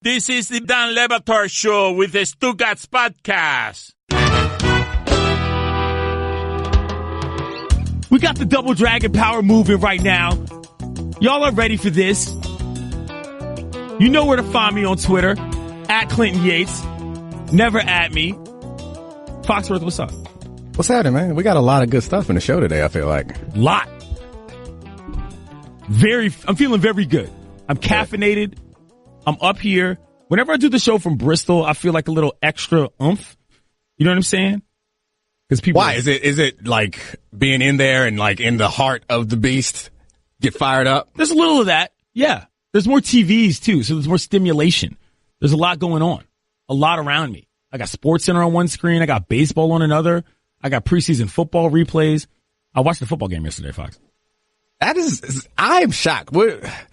This is the Dan Le Batard Show with the Stugotz podcast. We got the Double Dragon Power moving right now. Y'all are ready for this. You know where to find me on Twitter, at Clinton Yates. Never at me. Foxworth, what's up? What's happening, man? We got a lot of good stuff in the show today, I feel like. Lot. I'm feeling very good. I'm caffeinated. I'm up here. Whenever I do the show from Bristol, I feel like a little extra oomph. You know what I'm saying? Because people. Why? Is it like being in there and like in the heart of the beast, get fired up? There's a little of that. Yeah. There's more TVs too, so there's more stimulation. There's a lot going on. A lot around me. I got SportsCenter on one screen. I got baseball on another. I got preseason football replays. I watched the football game yesterday, Fox. I am shocked.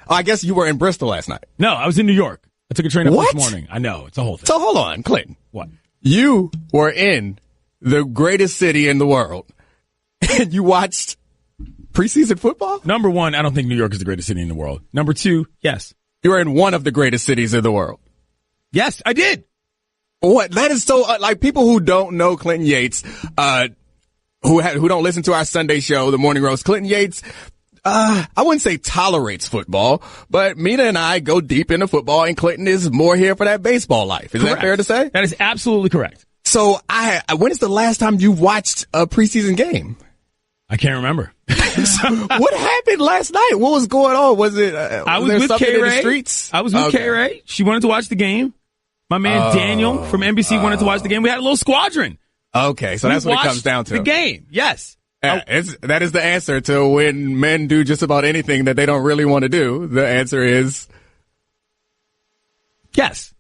I guess you were in Bristol last night. No, I was in New York. I took a train up this morning. I know. It's a whole thing. So hold on, Clinton. What? You were in the greatest city in the world and you watched preseason football? Number one, I don't think New York is the greatest city in the world. Number two, yes. You were in one of the greatest cities in the world. Yes, I did. What? That is so, like people who don't know Clinton Yates, who don't listen to our Sunday show, The Morning Roast, Clinton Yates, I wouldn't say tolerates football, but Mina and I go deep into football and Clinton is more here for that baseball life. Is that fair to say? That is absolutely correct. So when is the last time you watched a preseason game? I can't remember. What happened last night? What was going on? Was it, I was with K-Ray. I was with K-Ray. She wanted to watch the game. My man Daniel from NBC wanted to watch the game. We had a little squadron. Okay. So that's what it comes down to. The game. Yes. That is the answer to when men do just about anything that they don't really want to do. The answer is yes.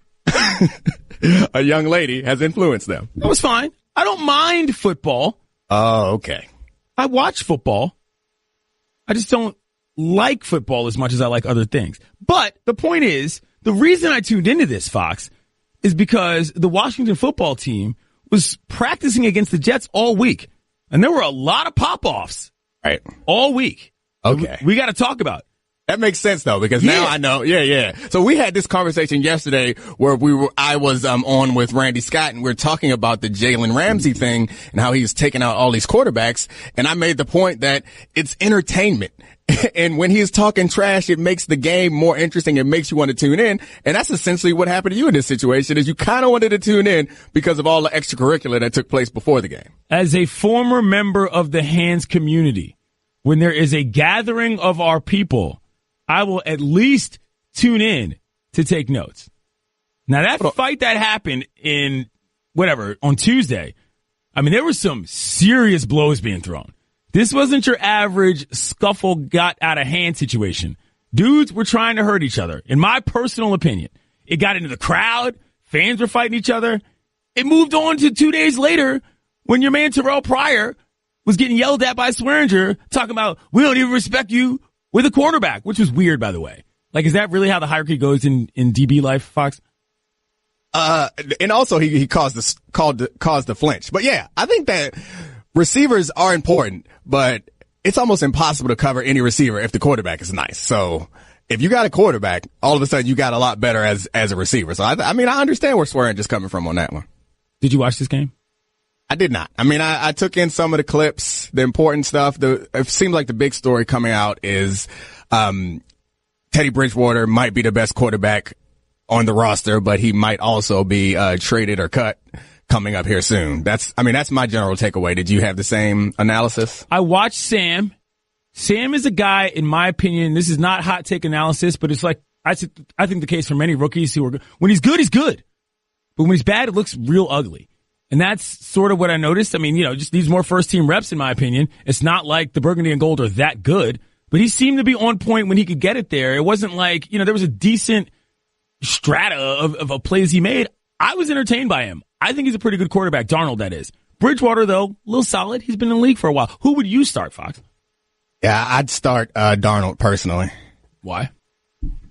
A young lady has influenced them. It was fine. I don't mind football. Oh, okay. I watch football. I just don't like football as much as I like other things. But the point is, the reason I tuned into this, Fox, is because the Washington football team was practicing against the Jets all week. And there were a lot of pop-offs. Right. All week. Okay. We got to talk about it. That makes sense though, because now I know. Yeah. So we had this conversation yesterday where I was on with Randy Scott and we were talking about the Jalen Ramsey thing and how he's taking out all these quarterbacks. And I made the point that it's entertainment. And when he's talking trash, it makes the game more interesting. It makes you want to tune in. And that's essentially what happened to you in this situation is you kind of wanted to tune in because of all the extracurricular that took place before the game. As a former member of the Hands community, when there is a gathering of our people, I will at least tune in to take notes. Now that fight that happened on Tuesday, I mean, there were some serious blows being thrown. This wasn't your average scuffle got out of hand situation. Dudes were trying to hurt each other. In my personal opinion, it got into the crowd. Fans were fighting each other. It moved on to 2 days later when your man Terrell Pryor was getting yelled at by Swearinger talking about, we don't even respect you with a quarterback, which was weird, by the way. Like, is that really how the hierarchy goes in DB life, Fox? And also he caused the flinch. But yeah, I think that receivers are important, but it's almost impossible to cover any receiver if the quarterback is nice. So if you got a quarterback, all of a sudden you got a lot better as a receiver. So I mean, I understand where Swearinger's coming from on that one. Did you watch this game? I did not. I mean, I took in some of the clips, the important stuff. It seems like the big story coming out is, Teddy Bridgewater might be the best quarterback on the roster, but he might also be, traded or cut coming up here soon. That's my general takeaway. Did you have the same analysis? I watched Sam. Sam is a guy, in my opinion, this is not hot take analysis, but it's like, I think the case for many rookies who are, when he's good, he's good. But when he's bad, it looks real ugly. And that's sort of what I noticed. I mean, just needs more first team reps, in my opinion. It's not like the burgundy and gold are that good, but he seemed to be on point when he could get it there. It wasn't like, there was a decent strata of plays he made. I was entertained by him. I think he's a pretty good quarterback. Darnold, that is. Bridgewater, though, a little solid. He's been in the league for a while. Who would you start, Fox? Yeah, I'd start Darnold personally. Why?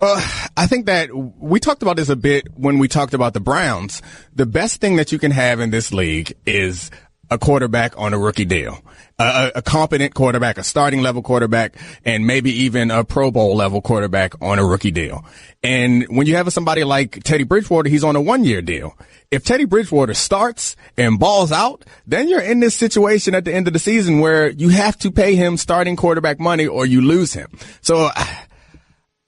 I think that we talked about this a bit when we talked about the Browns. The best thing that you can have in this league is a quarterback on a rookie deal, a competent quarterback, a starting level quarterback, and maybe even a Pro Bowl level quarterback on a rookie deal. And when you have somebody like Teddy Bridgewater, he's on a 1-year deal. If Teddy Bridgewater starts and balls out, then you're in this situation at the end of the season where you have to pay him starting quarterback money or you lose him. So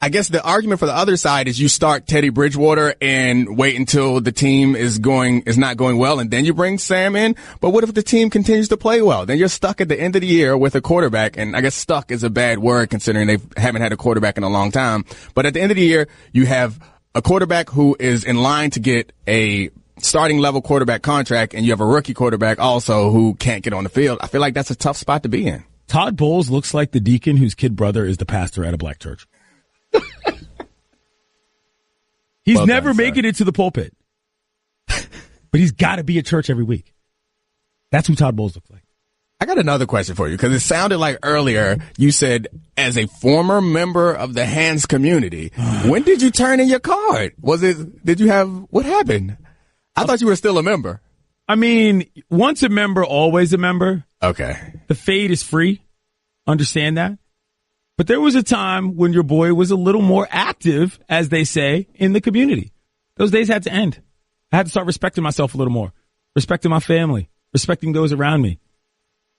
I guess the argument for the other side is you start Teddy Bridgewater and wait until the team is not going well, and then you bring Sam in. But what if the team continues to play well? Then you're stuck at the end of the year with a quarterback, and I guess stuck is a bad word considering they haven't had a quarterback in a long time. But at the end of the year, you have a quarterback who is in line to get a starting level quarterback contract, and you have a rookie quarterback also who can't get on the field. I feel like that's a tough spot to be in. Todd Bowles looks like the deacon whose kid brother is the pastor at a black church. He's well never making it to the pulpit, but he's got to be at church every week. That's who Todd Bowles looks like. I got another question for you because it sounded like earlier you said, as a former member of the Hands community, when did you turn in your card? What happened? I thought you were still a member. I mean, once a member, always a member. Okay. The fade is free. Understand that. But there was a time when your boy was a little more active, as they say, in the community. Those days had to end. I had to start respecting myself a little more, respecting my family, respecting those around me,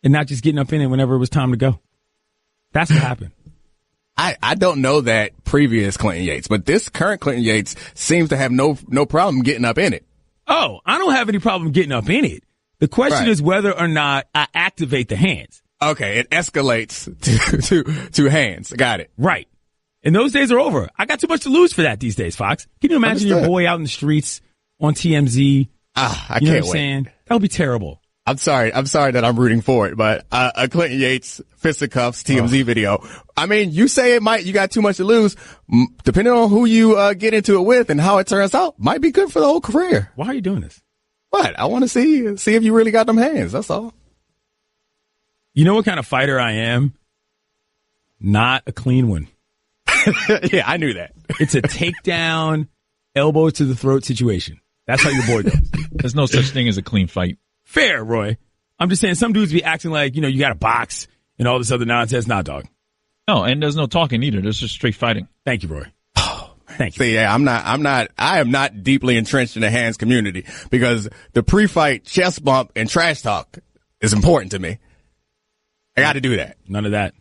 and not just getting up in it whenever it was time to go. That's what happened. I don't know that previous Clinton Yates, but this current Clinton Yates seems to have no problem getting up in it. Oh, I don't have any problem getting up in it. The question is whether or not I activate the hands. Okay, it escalates to hands. Got it. Right. And those days are over. I got too much to lose for that these days, Fox. Can you imagine your boy out in the streets on TMZ? I can't wait. That would be terrible. I'm sorry that I'm rooting for it, but a Clinton Yates fisticuffs TMZ video. I mean, you say you got too much to lose. Depending on who you get into it with and how it turns out, might be good for the whole career. Why are you doing this? What? I want to see if you really got them hands. That's all. You know what kind of fighter I am? Not a clean one. Yeah, I knew that. It's a takedown, elbow to the throat situation. That's how your boy goes. There's no such thing as a clean fight. Fair, Roy. I'm just saying some dudes be acting like, you got a box and all this other nonsense. Nah, dog. No, and there's no talking either. There's just straight fighting. Thank you, Roy. Thank you. See, yeah, I am not deeply entrenched in the hands community because the pre-fight chest bump and trash talk is important to me. I got to do that. None of that.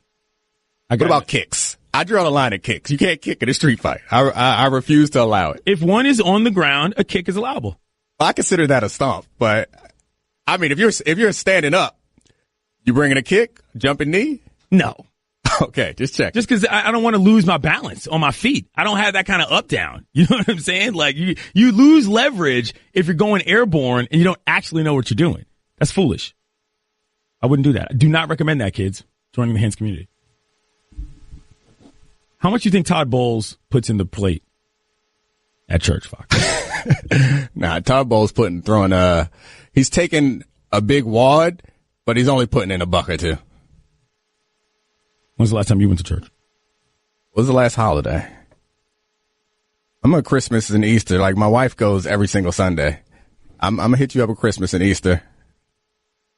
What about kicks? I draw the line at kicks. You can't kick in a street fight. I refuse to allow it. If one is on the ground, a kick is allowable. I consider that a stomp, but I mean, if you're standing up, you bringing a kick, jumping knee? No. Okay, just check. Just because I don't want to lose my balance on my feet. I don't have that kind of up down. You know what I'm saying? Like you lose leverage if you're going airborne and you don't actually know what you're doing. That's foolish. I wouldn't do that. I do not recommend that, kids, joining the hands community. How much do you think Todd Bowles puts in the plate at church, Fox? Nah, Todd Bowles he's taking a big wad, but he's only putting in a buck or two. When's the last time you went to church? What was the last holiday? I'm on Christmas and Easter. Like, my wife goes every single Sunday. I'm going to hit you up with Christmas and Easter.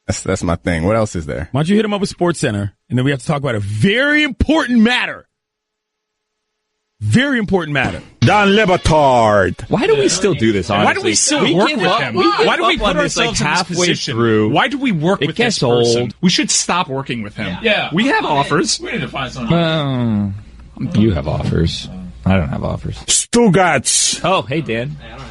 That's my thing. What else is there? Why don't you hit him up with Sports Center, and then we have to talk about a very important matter. Very important matter. Don Le Batard. Why do we still do this, honestly? Why do we still work with him? Why do we put ourselves in this position? Through. Why do we work with this person? Old. We should stop working with him. Yeah. We have offers. We need to find something. You have offers. I don't have offers. Stugotz. Oh, hey, Dan.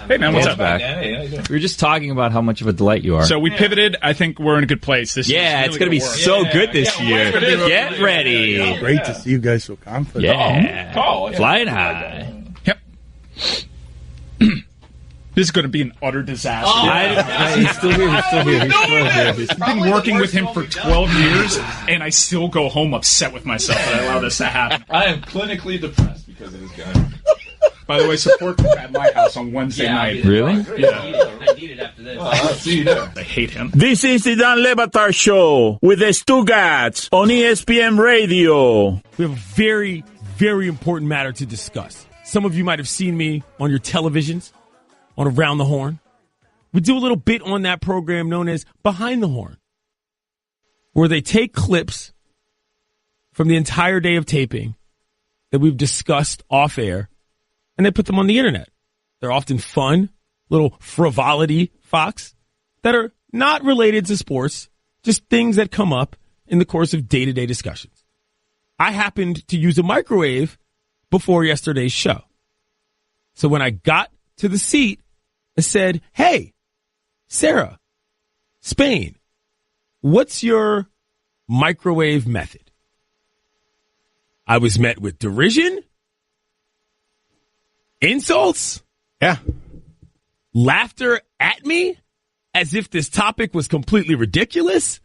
Hey, man, what's up? Back. We were just talking about how much of a delight you are. So we pivoted. I think we're in a good place. This yeah, it's going to be so good this year. Get ready. Great to see you guys so confident. Yeah. Flying high. Yep. This is going to be an utter disaster. He's still here. I've been working with him for 12 years, and I still go home upset with myself that I allow this to happen. I am clinically depressed because of this guy. By the way, support group at my house on Wednesday night. Really? I need it after this. I'll see you there. I hate him. This is the Don Le Batard Show with the Stugotz on ESPN Radio. We have a very, very important matter to discuss. Some of you might have seen me on your televisions on Around the Horn. We do a little bit on that program known as Behind the Horn. where they take clips from the entire day of taping that we've discussed off air, and they put them on the internet. They're often fun, little frivolity, Fox, that are not related to sports, just things that come up in the course of day-to-day discussions. I happened to use a microwave before yesterday's show. So when I got to the seat, I said, hey, Sarah, Spain, what's your microwave method? I was met with derision, insults, laughter at me as if this topic was completely ridiculous,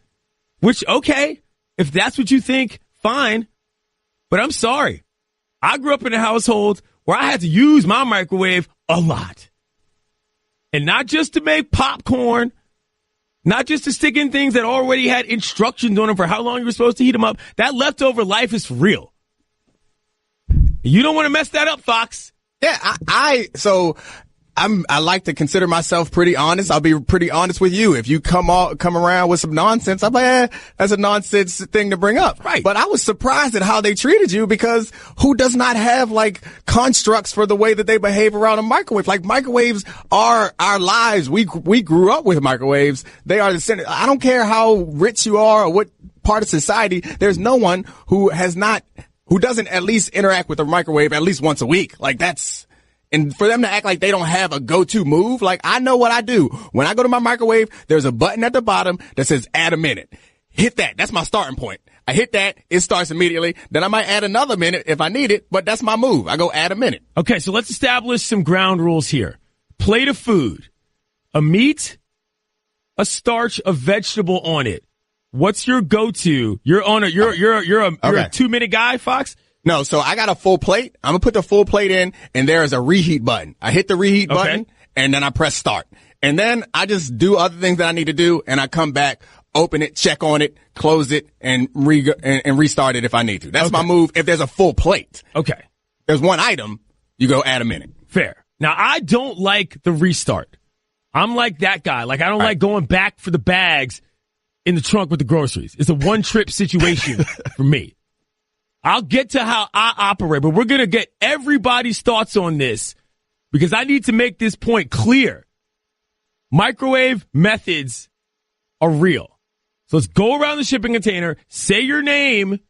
which, okay, if that's what you think, fine. But I'm sorry. I grew up in a household where I had to use my microwave a lot. And not just to make popcorn, not just to stick in things that already had instructions on them for how long you were supposed to heat them up. That leftover life is for real. You don't want to mess that up, Fox. Yeah, I like to consider myself pretty honest. I'll be pretty honest with you. If you come around with some nonsense, I'm like, that's a nonsense thing to bring up. Right. But I was surprised at how they treated you, because who does not have like constructs for the way that they behave around a microwave? Like, microwaves are our lives. We grew up with microwaves. They are the center. I don't care how rich you are or what part of society. There's no one who doesn't at least interact with a microwave at least once a week. Like, and for them to act like they don't have a go-to move, like, I know what I do. When I go to my microwave, there's a button at the bottom that says add a minute. Hit that. That's my starting point. I hit that. It starts immediately. Then I might add another minute if I need it, but that's my move. I go add a minute. Okay, so let's establish some ground rules here. Plate of food, a meat, a starch, a vegetable on it. What's your go-to? You're a 2-minute guy, Fox? No, so I got a full plate. I'm going to put the full plate in, and there is a reheat button. I hit the reheat button, and then I press start. And then I just do other things that I need to do, and I come back, open it, check on it, close it, and restart it if I need to. That's my move if there's a full plate. Okay. There's one item, you go add a minute. Fair. Now, I don't like the restart. I'm like that guy. Like, I don't like going back for the bags in the trunk with the groceries. It's a one-trip situation for me. I'll get to how I operate, but we're going to get everybody's thoughts on this because I need to make this point clear. Microwave methods are real. So let's go around the shipping container, say your name,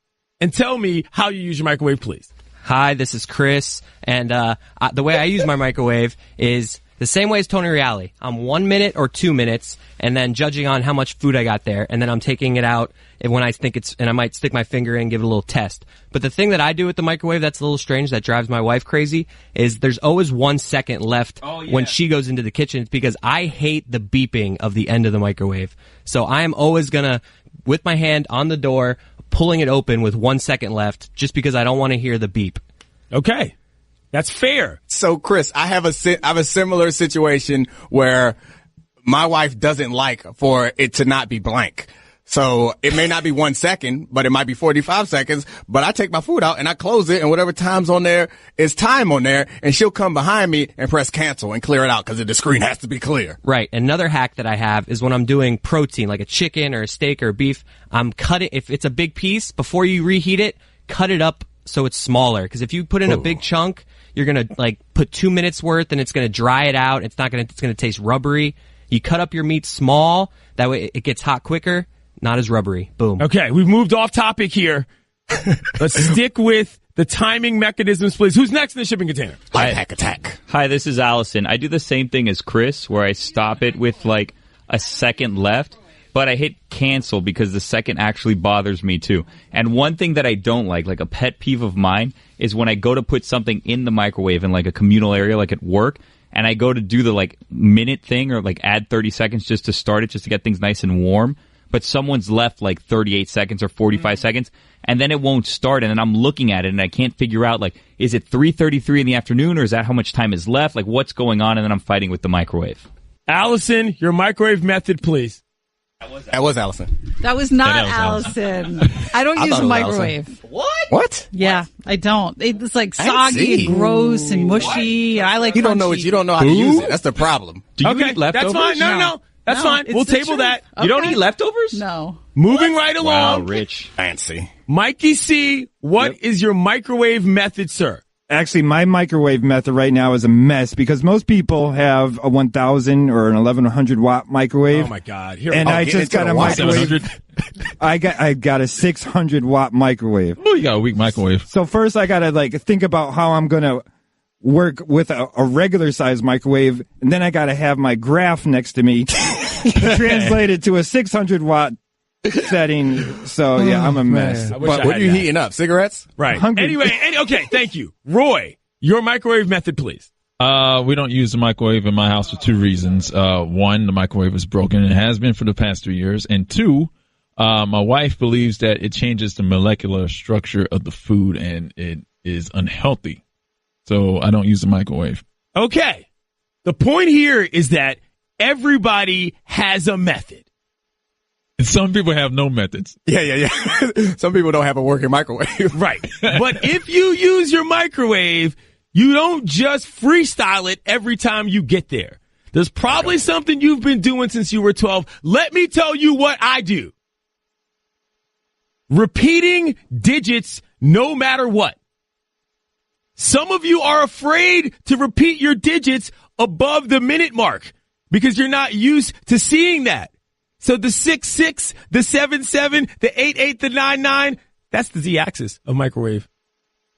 and tell me how you use your microwave, please. Hi, this is Chris, and the way I use my microwave is the same way as Tony Reale. I'm 1 minute or 2 minutes, and then judging on how much food I got there, and then I'm taking it out when I think and I might stick my finger in and give it a little test. But the thing that I do with the microwave that's a little strange, that drives my wife crazy, is there's always 1 second left when she goes into the kitchen. It's because I hate the beeping of the end of the microwave. So I am always gonna, with my hand on the door, pulling it open with 1 second left, just because I don't want to hear the beep. Okay. That's fair. So, Chris, I have a similar situation where my wife doesn't like for it to not be blank. So it may not be 1 second, but it might be 45 seconds. But I take my food out and I close it, and whatever time's on there is time on there, and she'll come behind me and press cancel and clear it out because the screen has to be clear. Right. Another hack that I have is when I'm doing protein, like a chicken or a steak or beef, I'm cutting, if it's a big piece, before you reheat it, cut it up so it's smaller. Because if you put in a big chunk, you're going to like put 2 minutes worth and it's going to dry it out. It's going to taste rubbery. You cut up your meat small. That way it gets hot quicker. Not as rubbery. Boom. Okay, we've moved off topic here. Let's stick with the timing mechanisms, please. Who's next in the shipping container? Life hack attack. Hi, this is Allison. I do the same thing as Chris, where I stop it with like a second left, but I hit cancel because the second actually bothers me too. And one thing that I don't like a pet peeve of mine, is when I go to put something in the microwave in like a communal area, like at work, and I go to do the like minute thing or like add 30 seconds just to start it, just to get things nice and warm. But someone's left like 38 seconds or 45 seconds, and then it won't start, and then I'm looking at it, and I can't figure out, like, is it 3:33 in the afternoon, or is that how much time is left? Like, what's going on? And then I'm fighting with the microwave. Allison, your microwave method, please. That was Allison. That was not Allison. I don't use a microwave. What? Yeah, I don't. It's like soggy and gross and mushy. I like You don't know crunchy. you don't know how to use it. That's the problem. Do you Okay, eat leftovers? that's fine. No. That's No, fine. it's We'll the table truth. that. You don't Okay. eat leftovers? No. Moving right Wow, along. Rich. Fancy. Mikey C, what is your microwave method, sir? Actually, my microwave method right now is a mess because most people have a 1,000 or an 1,100 watt microwave. Oh my God! Here And we go. I get just into got the a watt. microwave. I got a 600 watt microwave. Oh, you got a weak microwave. So first I gotta think about how I'm gonna work with a regular size microwave, and then I gotta have my graph next to me translated to a 600 watt setting. So yeah, I'm a mess. I wish I What had are you that. heating up? Cigarettes? Right. Hungry. Anyway, okay, thank you. Roy, your microwave method, please. We don't use the microwave in my house for two reasons. One, the microwave is broken and it has been for the past 3 years. And two, my wife believes that it changes the molecular structure of the food and it is unhealthy. So I don't use the microwave. Okay. The point here is that everybody has a method. And some people have no methods. Yeah. Some people don't have a working microwave. Right. But if you use your microwave, you don't just freestyle it every time you get there. There's probably something you've been doing since you were 12. Let me tell you what I do. Repeating digits no matter what. Some of you are afraid to repeat your digits above the minute mark because you're not used to seeing that. So the 6-6, the 7-7, the 8-8, the 9-9, that's the Z-axis of microwave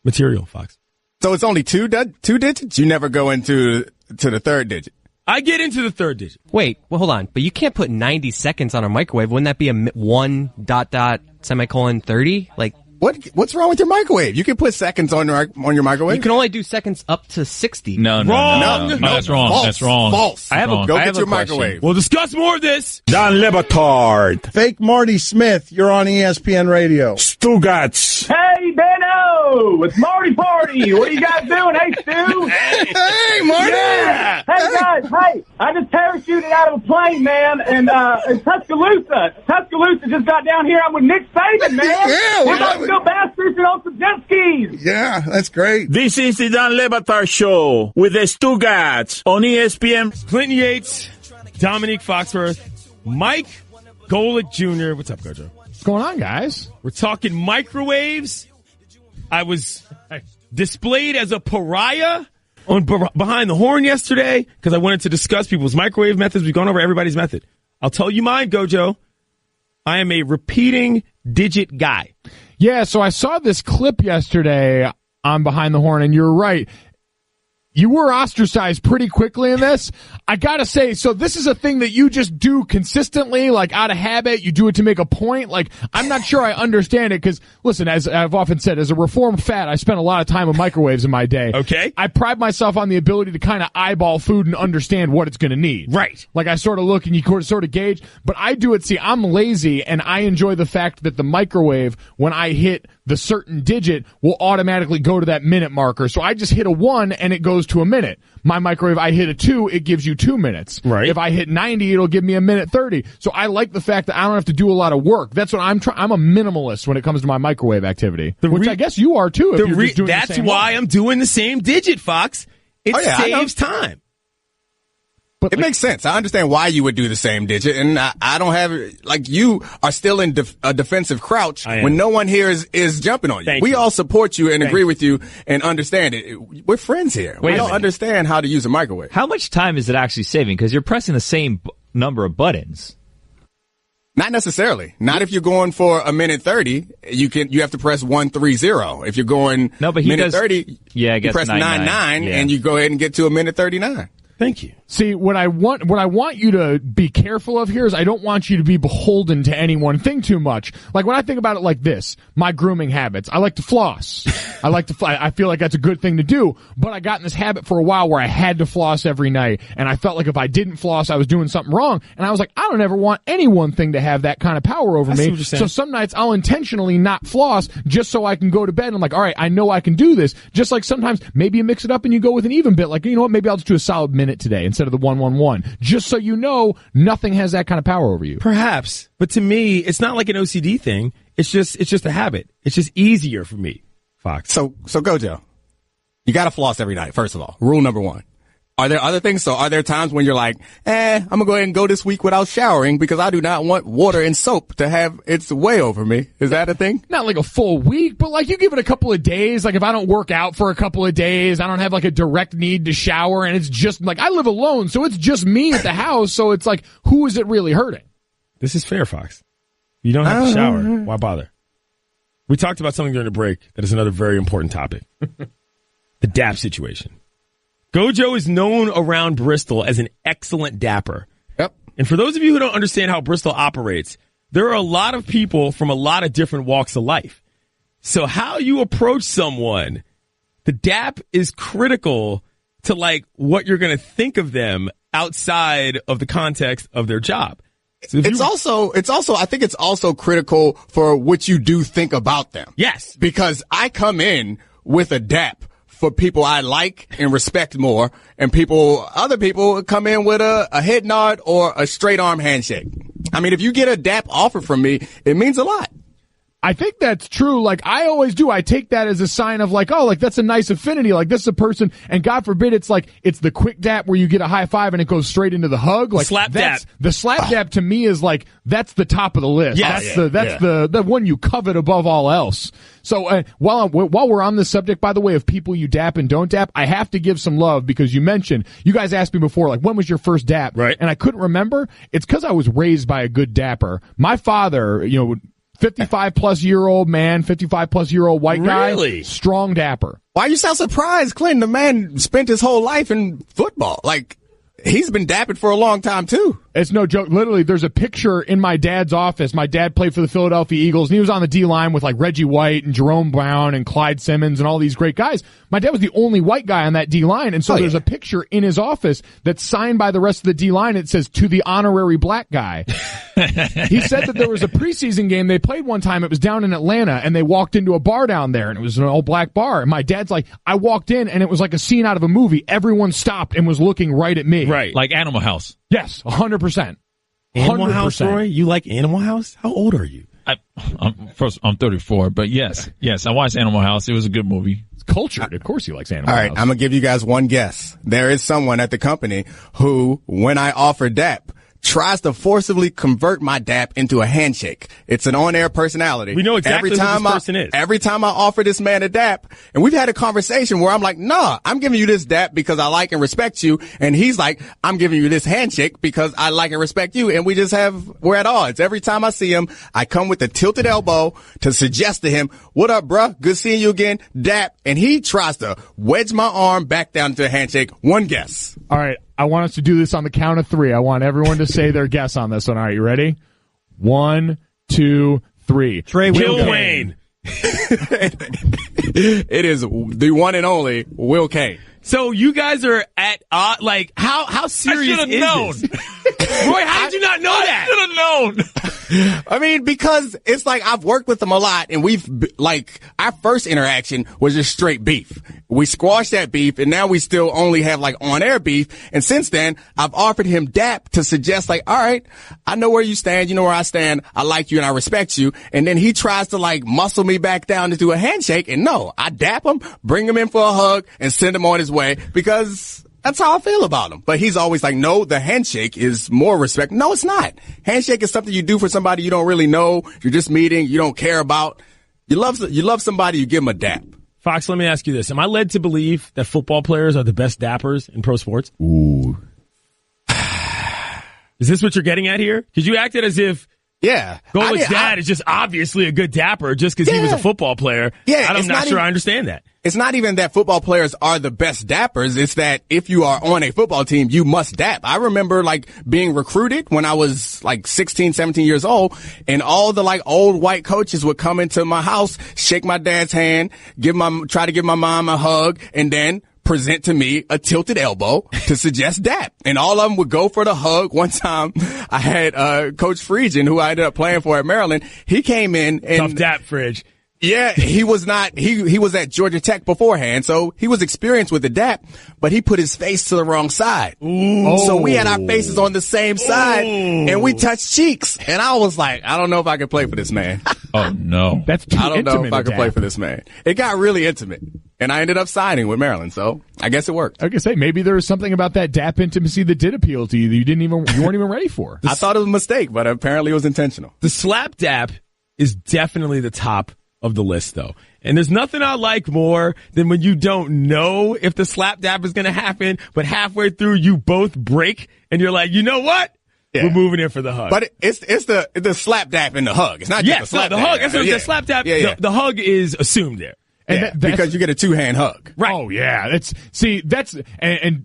material, Fox. So it's only two digits? You never go into the third digit. I get into the third digit. Wait, well, hold on. But you can't put 90 seconds on a microwave. Wouldn't that be a 1:30? Like, What's wrong with your microwave? You can put seconds on your microwave. you can only do seconds up to 60. No. Wrong. No, that's wrong. False. That's wrong. False. I have a- Go I get have a your question. microwave. We'll discuss more of this. Don Lebatard. Fake Marty Smith, you're on ESPN Radio. Stugotz. Hey, Benno! It's Marty Party! What are you guys doing? Hey, Stu! Hey, Marty! Yeah! Hey, guys, hey! I just parachuted out of a plane, man, and in Tuscaloosa. Tuscaloosa just got down here. I'm with Nick Saban, man! Yeah, We're about to go bass fishing on some jet skis! Yeah, that's great. This is the Don Lebatard Show with the Stugotz on ESPN. Clinton Yates, Domonique Foxworth, Mike Golick Jr. What's up, Gojo? What's going on, guys? We're talking microwaves. I was displayed as a pariah on Behind the Horn yesterday because I wanted to discuss people's microwave methods. We've gone over everybody's method. I'll tell you mine, Gojo. I am a repeating digit guy. Yeah, so I saw this clip yesterday on Behind the Horn, and you're right. You were ostracized pretty quickly in this. I gotta say, so this is a thing that you just do consistently, like out of habit. You do it to make a point. Like, I'm not sure I understand it because, listen, as I've often said, as a reformed fat, I spent a lot of time with microwaves in my day. Okay. I pride myself on the ability to kind of eyeball food and understand what it's going to need. Right. Like, I sort of look and you sort of gauge, but I do it. See, I'm lazy and I enjoy the fact that the microwave, when I hit the certain digit, will automatically go to that minute marker. So I just hit a 1 and it goes to a minute. My microwave, I hit a 2, it gives you 2 minutes. Right. If I hit 90, it'll give me a minute 30. So I like the fact that I don't have to do a lot of work. That's what I'm I'm a minimalist when it comes to my microwave activity, which I guess you are too. If you're just doing the that's same why way. I'm doing the same digit, Fox. It Oh, yeah, I know. saves time. But It makes sense. I understand why you would do the same digit, and I don't have like you are still in a defensive crouch I am. when no one here is jumping on you. Thank we you. all support you and Thank agree you. with you and understand it. We're friends here. Wait We a don't minute. understand how to use a microwave. How much time is it actually saving? Because you're pressing the same number of buttons. Not necessarily. Not if you're going for a minute 30. You have to press 130. If you're going No, but he minute does- 30, Yeah, I you guess press 9-9, 9-9 yeah. and you go ahead and get to a minute 39. Thank you. See, what I want you to be careful of here is I don't want you to be beholden to any one thing too much. Like when I think about it like this, my grooming habits, I like to floss. I feel like that's a good thing to do, but I got in this habit for a while where I had to floss every night, and I felt like if I didn't floss, I was doing something wrong, and I was like, I don't ever want any one thing to have that kind of power over I see me. what you're saying. So some nights I'll intentionally not floss just so I can go to bed. And I'm like, all right, I know I can do this. Just like sometimes maybe you mix it up and you go with an even bit. Like, you know what, maybe I'll just do a solid minute today instead of the 111. Just so you know, nothing has that kind of power over you. Perhaps. But to me, it's not like an OCD thing. It's just a habit. It's just easier for me, Fox. So Gojo, you got to floss every night, first of all. Rule number 1. Are there other things? So are there times when you're like, I'm going to go ahead and go this week without showering because I do not want water and soap to have its way over me? Is that a thing? Not like a full week, but like you give it a couple of days. Like if I don't work out for a couple of days, I don't have like a direct need to shower, and it's just like I live alone, so it's just me at the house. So it's like, who is it really hurting? This is fair, Fox. You don't have to shower. Why bother? We talked about something during the break that is another very important topic. The DAP situation. Gojo is known around Bristol as an excellent dapper. Yep. And for those of you who don't understand how Bristol operates, there are a lot of people from a lot of different walks of life. So how you approach someone, the dap is critical to like what you're going to think of them outside of the context of their job. So it's also, I think it's also critical for what you do think about them. Yes. Because I come in with a dap for people I like and respect more, and other people come in with a head nod or a straight arm handshake. I mean, if you get a dap offer from me, it means a lot. I think that's true. Like, I always do. I take that as a sign of like, oh, like that's a nice affinity. Like, this is a person, and God forbid it's like, it's the quick dap where you get a high five and it goes straight into the hug. Like, slap dap. The slap dap to me is like, that's the top of the list. Yes. That's the one you covet above all else. So, while we're on this subject, by the way, of people you dap and don't dap, I have to give some love because you mentioned, you guys asked me before, like, when was your first dap? Right. And I couldn't remember. It's because I was raised by a good dapper. My father, 55-plus-year-old man, 55-plus-year-old white guy. Really? Strong dapper. Why you sound surprised, Clinton? The man spent his whole life in football. Like, he's been dapping for a long time, too. It's no joke. Literally, there's a picture in my dad's office. My dad played for the Philadelphia Eagles, and he was on the D-line with, like, Reggie White and Jerome Brown and Clyde Simmons and all these great guys. My dad was the only white guy on that D-line, and so there's a picture in his office that's signed by the rest of the D-line. It says, "To the honorary black guy." He said that there was a preseason game they played one time. It was down in Atlanta, and they walked into a bar down there, and it was an all-black bar. And my dad's like, I walked in, and it was like a scene out of a movie. Everyone stopped and was looking right at me. Right. Like Animal House. Yes, 100%. Animal House, Roy? You like Animal House? How old are you? I'm 34, but yes, I watched Animal House. It was a good movie. It's cultured. Of course he likes Animal All House. right, I'm going to give you guys one guess. There is someone at the company who, when I offer DAP, tries to forcibly convert my dap into a handshake. It's an on-air personality. We know exactly who this person is. Every time I offer this man a dap, and we've had a conversation where I'm like, nah, I'm giving you this dap because I like and respect you. And he's like, I'm giving you this handshake because I like and respect you. And we're at odds. Every time I see him, I come with a tilted elbow to suggest to him, what up, bruh? Good seeing you again. Dap. And he tries to wedge my arm back down to a handshake. One guess. All right. I want us to do this on the count of 3. I want everyone to say their guess on this one. All right, you ready? 1, 2, 3. Trey Will Wayne. It is the one and only Will Kane. So you guys are at like how serious is this? Roy, how did you not know that? I should have known. I mean, because it's like I've worked with him a lot, and our first interaction was just straight beef. We squashed that beef, and now we still only have like on-air beef. And since then, I've offered him DAP to suggest like, all right, I know where you stand, you know where I stand, I like you and I respect you. And then he tries to like muscle me back down to do a handshake, and no, I DAP him, bring him in for a hug, and send him on his way because that's how I feel about him. But he's always like, no, the handshake is more respect. No, it's not. Handshake is something you do for somebody you don't really know, you're just meeting, you don't care about. You love somebody, you give them a DAP. Fox, let me ask you this. Am I led to believe that football players are the best dappers in pro sports? Ooh. Is this what you're getting at here? Because you acted as if Golik's dad is just obviously a good dapper just because he was a football player. Yeah, I'm not sure I understand that. It's not even that football players are the best dappers. It's that if you are on a football team, you must dap. I remember like being recruited when I was like 16, 17 years old, and all the like old white coaches would come into my house, shake my dad's hand, try to give my mom a hug, and then present to me a tilted elbow to suggest DAP. And all of them would go for the hug. One time I had Coach Friedgen, who I ended up playing for at Maryland. He came in and tough DAP, Fridge. Yeah, he was not, he was at Georgia Tech beforehand, so he was experienced with the DAP, but he put his face to the wrong side. Ooh. So we had our faces on the same side, and we touched cheeks. And I was like, I don't know if I can play for this man. Oh, no. That's too I don't know if I can intimate, play for this man. It got really intimate. And I ended up signing with Maryland, so I guess it worked. I could say maybe there was something about that DAP intimacy that did appeal to you that you weren't even ready for. I thought it was a mistake, but apparently it was intentional. The slap DAP is definitely the top of the list, though. And there's nothing I like more than when you don't know if the slap DAP is going to happen, but halfway through you both break and you're like, you know what? Yeah. We're moving in for the hug. But it's the slap dap and the hug. It's not just the slap dap. The hug. The slap dap. Yeah. The hug is assumed there. And because you get a 2-hand hug. Right. Oh, yeah. And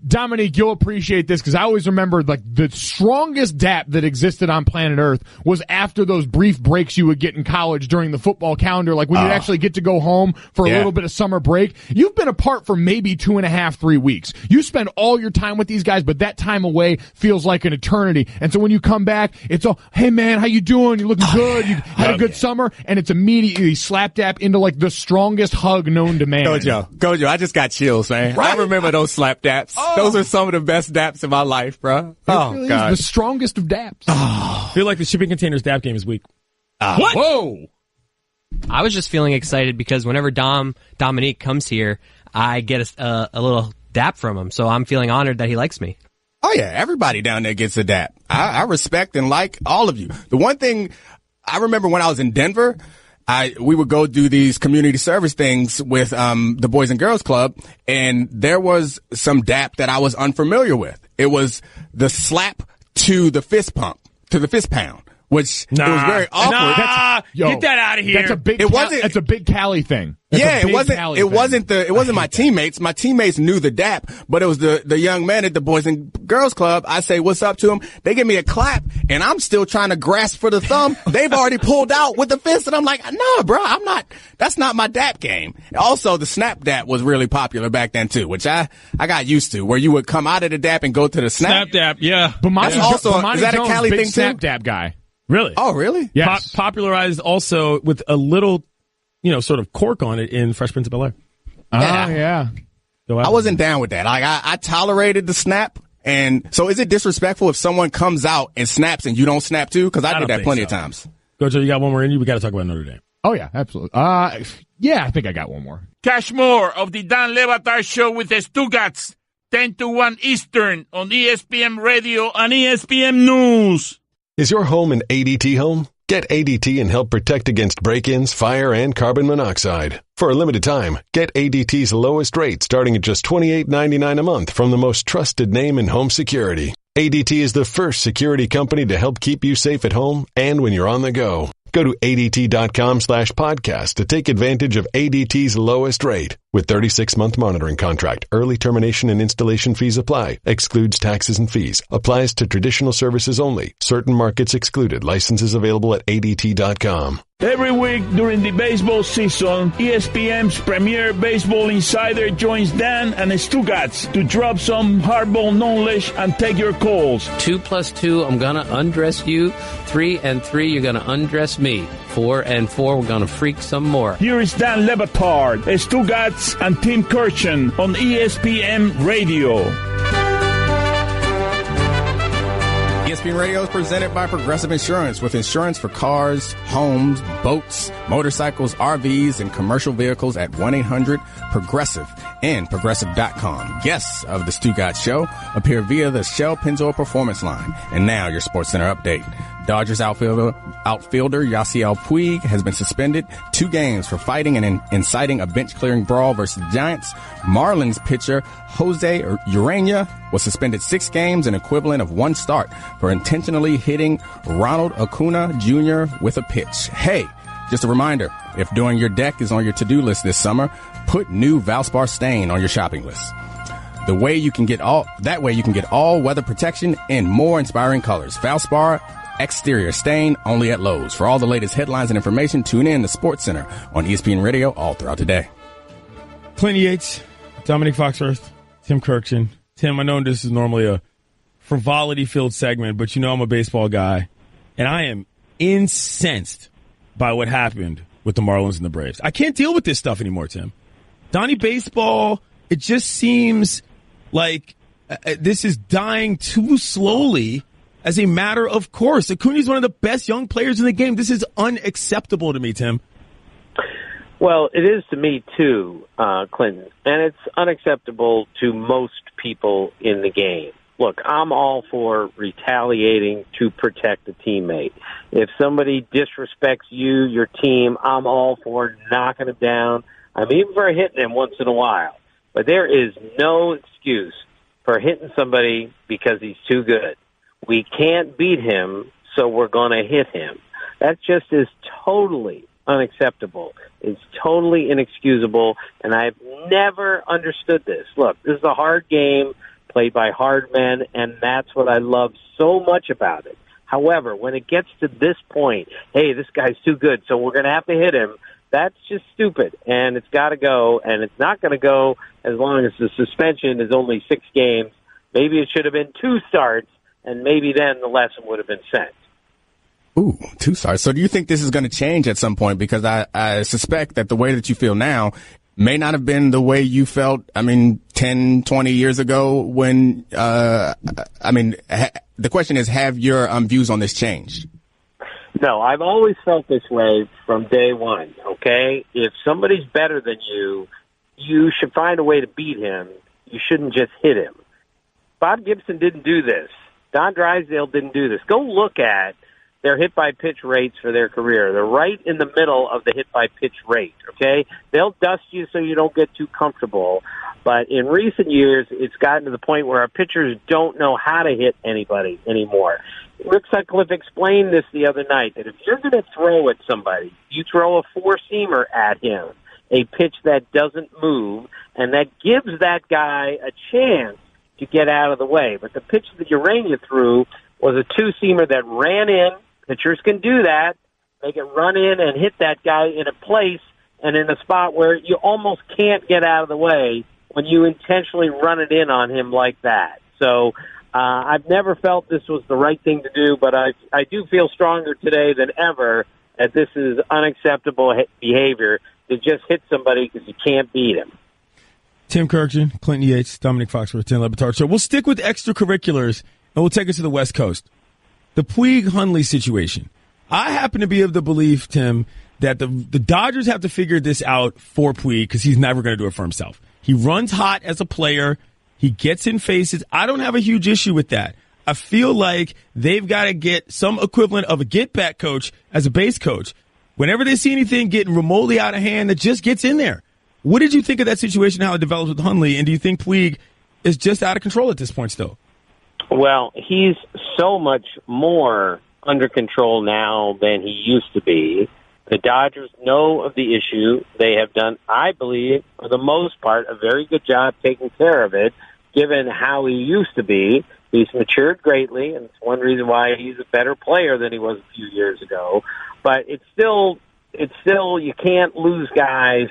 Domonique, you'll appreciate this because I always remember like the strongest DAP that existed on planet Earth was after those brief breaks you would get in college during the football calendar, like when you actually get to go home for a little bit of summer break. You've been apart for maybe 2.5, 3 weeks. You spend all your time with these guys, but that time away feels like an eternity. And so when you come back, it's all, hey man, how you doing? You looking good? You had a good summer? And it's immediately slap DAP into like the strongest hug known to man. Gojo, I just got chills, man. Right? I remember those slap daps. Those are some of the best daps in my life, bro. Really God. The strongest of daps. I feel like the shipping containers dap game is weak. What? Whoa! I was just feeling excited because whenever Domonique comes here, I get a little dap from him. So I'm feeling honored that he likes me. Oh yeah, everybody down there gets a dap. I respect and like all of you. The one thing I remember when I was in Denver, we would go do these community service things with the Boys and Girls Club, and there was some DAP that I was unfamiliar with. It was the slap to the fist pump, to the fist pound, which it was very awkward. Get that out of here. That's a big. That's a big Cali thing. It wasn't my teammates. My teammates knew the DAP, but it was the young men at the Boys and Girls Club. I say, what's up to them? They give me a clap, and I'm still trying to grasp for the thumb. They've already pulled out with the fist, and I'm like, no, bro, I'm not. That's not my DAP game. Also, the snap DAP was really popular back then too, which I got used to, where you would come out of the DAP and go to the snap. Snap DAP, yeah. But is that a Cali thing snap too? DAP guy. Really? Oh, really? Yes. Popularized also with a little, sort of cork on it in Fresh Prince of Bel-Air. Yeah. I wasn't down with that. Like, I tolerated the snap. And so is it disrespectful if someone comes out and snaps and you don't snap too? Because I did that plenty of times. Gojo, you got one more in you? We got to talk about Notre Dame. Oh, yeah, absolutely. Yeah, I think I got one more. Catch more of the Dan Le Batard Show with the Stugotz, 10 to 1 Eastern on ESPN Radio and ESPN News. Is your home an ADT home? Get ADT and help protect against break-ins, fire, and carbon monoxide. For a limited time, get ADT's lowest rate starting at just $28.99 a month from the most trusted name in home security. ADT is the first security company to help keep you safe at home and when you're on the go. Go to ADT.com/podcast to take advantage of ADT's lowest rate. With 36-month monitoring contract, early termination and installation fees apply. Excludes taxes and fees. Applies to traditional services only. Certain markets excluded. Licenses available at ADT.com. Every week during the baseball season, ESPN's premier baseball insider joins Dan and Stugotz to drop some hardball knowledge and take your calls. 2 + 2, I'm going to undress you. 3 and 3, you're going to undress me. 4 and 4, we're going to freak some more. Here is Dan Le Batard, Stugotz, and Tim Kurkjian on ESPN Radio. ESPN Radio is presented by Progressive Insurance, with insurance for cars, homes, boats, motorcycles, RVs, and commercial vehicles at 1-800-PROGRESSIVE and Progressive.com. Guests of the Stugotz Show appear via the Shell Pennzoil Performance Line. And now your SportsCenter update. Dodgers outfielder Yasiel Puig has been suspended 2 games for fighting and inciting a bench-clearing brawl versus the Giants. Marlins pitcher Jose Urena was suspended 6 games, an equivalent of 1 start, for intentionally hitting Ronald Acuna Jr. with a pitch. Hey, just a reminder, if doing your deck is on your to-do list this summer, put new Valspar stain on your shopping list. That way you can get all weather protection in more inspiring colors. Valspar Exterior Stain, only at Lowe's. For all the latest headlines and information, tune in to SportsCenter on ESPN Radio all throughout the day. Clint Yates, Domonique Foxworth, Tim Kurkjian. Tim, I know this is normally a frivolity-filled segment, but I'm a baseball guy, and I am incensed by what happened with the Marlins and the Braves. I can't deal with this stuff anymore, Tim. Donnie Baseball, it just seems like this is dying too slowly as a matter of course. Acuna's one of the best young players in the game. This is unacceptable to me, Tim. Well, it is to me, too, Clinton, and it's unacceptable to most people in the game. Look, I'm all for retaliating to protect a teammate. If somebody disrespects you, your team, I'm all for knocking them down. I'm even for hitting him once in a while. But there is no excuse for hitting somebody because he's too good. We can't beat him, so we're going to hit him. That just is totally unacceptable. It's totally inexcusable, and I've never understood this. Look, this is a hard game played by hard men, and that's what I love so much about it. However, when it gets to this point, hey, this guy's too good, so we're going to have to hit him, that's just stupid, and it's got to go, and it's not going to go as long as the suspension is only 6 games. Maybe it should have been 2 starts, and maybe then the lesson would have been sent. Ooh, 2 starts. So do you think this is going to change at some point? Because I suspect that the way that you feel now may not have been the way you felt, 10, 20 years ago when, the question is, have your views on this changed? No, I've always felt this way from day one, okay? If somebody's better than you, you should find a way to beat him. You shouldn't just hit him. Bob Gibson didn't do this. Don Drysdale didn't do this. Go look at their hit-by-pitch rates for their career. They're right in the middle of the hit-by-pitch rate, okay? They'll dust you so you don't get too comfortable. But in recent years, it's gotten to the point where our pitchers don't know how to hit anybody anymore. Rick Sutcliffe explained this the other night, that if you're going to throw at somebody, you throw a four-seamer at him, a pitch that doesn't move, and that gives that guy a chance to get out of the way. But the pitch that Urania threw was a two-seamer that ran in. Pitchers can do that. They can run in and hit that guy in a place and in a spot where you almost can't get out of the way when you intentionally run it in on him like that. So I've never felt this was the right thing to do, but I do feel stronger today than ever that this is unacceptable behavior to just hit somebody because you can't beat him. Tim Kurkjian, Clinton Yates, Domonique Foxworth, 10 Batard. So we'll stick with extracurriculars, and we'll take us to the West Coast. The Puig-Hundley situation. I happen to be of the belief, Tim, that the Dodgers have to figure this out for Puig because he's never going to do it for himself. He runs hot as a player. He gets in faces. I don't have a huge issue with that. I feel like they've got to get some equivalent of a get-back coach as a base coach. Whenever they see anything getting remotely out of hand, that just gets in there. What did you think of that situation, how it develops with Hundley, and do you think Puig is just out of control at this point still? Well, he's so much more under control now than he used to be. The Dodgers know of the issue. They have done, I believe, for the most part, a very good job taking care of it, given how he used to be. He's matured greatly, and it's one reason why he's a better player than he was a few years ago. But it's still, you can't lose guys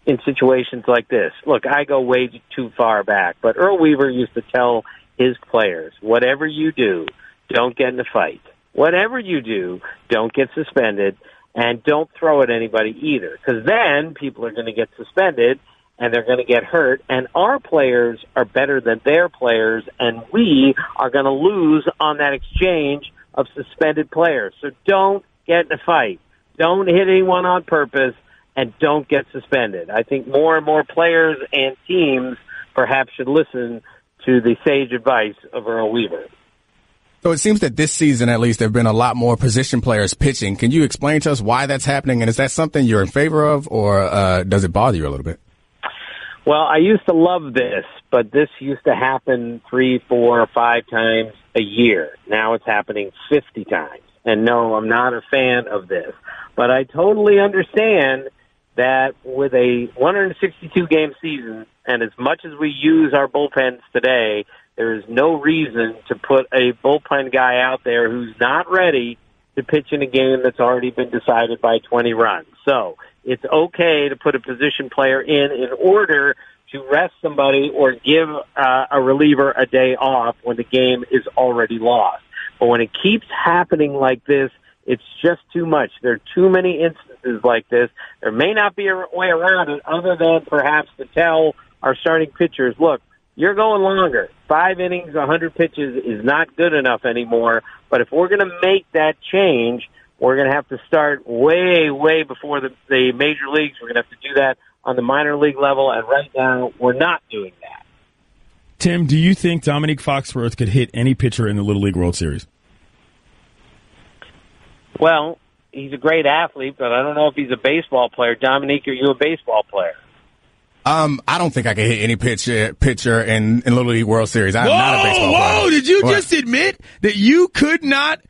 in situations like this. Look, I go way too far back, but Earl Weaver used to tell his players, whatever you do, don't get in a fight. Whatever you do, don't get suspended, and don't throw at anybody either, because then people are going to get suspended, and they're going to get hurt, and our players are better than their players, and we are going to lose on that exchange of suspended players. So don't get in a fight. Don't hit anyone on purpose, and don't get suspended. I think more and more players and teams perhaps should listen to the sage advice of Earl Weaver. So it seems that this season, at least, there have been a lot more position players pitching. Can you explain to us why that's happening? And is that something you're in favor of, or does it bother you a little bit? Well, I used to love this, but this used to happen 3, 4, or 5 times a year. Now it's happening 50 times. And no, I'm not a fan of this. But I totally understand that with a 162-game season, and as much as we use our bullpens today, there is no reason to put a bullpen guy out there who's not ready to pitch in a game that's already been decided by 20 runs. So it's okay to put a position player in order to rest somebody or give a reliever a day off when the game is already lost. But when it keeps happening like this, it's just too much. There are too many instances like this. There may not be a way around it other than perhaps to tell our starting pitchers, look, you're going longer. 5 innings, 100 pitches is not good enough anymore. But if we're going to make that change, we're going to have to start way, way before the major leagues. We're going to have to do that on the minor league level, and right now we're not doing that. Tim, do you think Domonique Foxworth could hit any pitcher in the Little League World Series? Well, he's a great athlete, but I don't know if he's a baseball player. Domonique, are you a baseball player? I don't think I can hit any pitcher in Little League World Series. I'm not a baseball player. Whoa! Did you just admit that you could not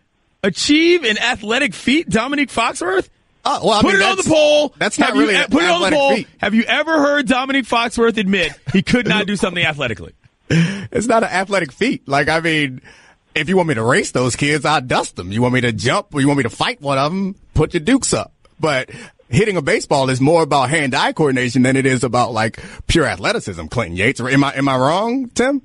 achieve an athletic feat, Domonique Foxworth? Put it on the poll. That's not really an athletic feat. Have you ever heard Domonique Foxworth admit he could not do something athletically? It's not an athletic feat. Like, I mean, if you want me to race those kids, I'll dust them. You want me to jump or you want me to fight one of them, put your dukes up. But hitting a baseball is more about hand-eye coordination than it is about, like, pure athleticism, Clinton Yates. Am I wrong, Tim?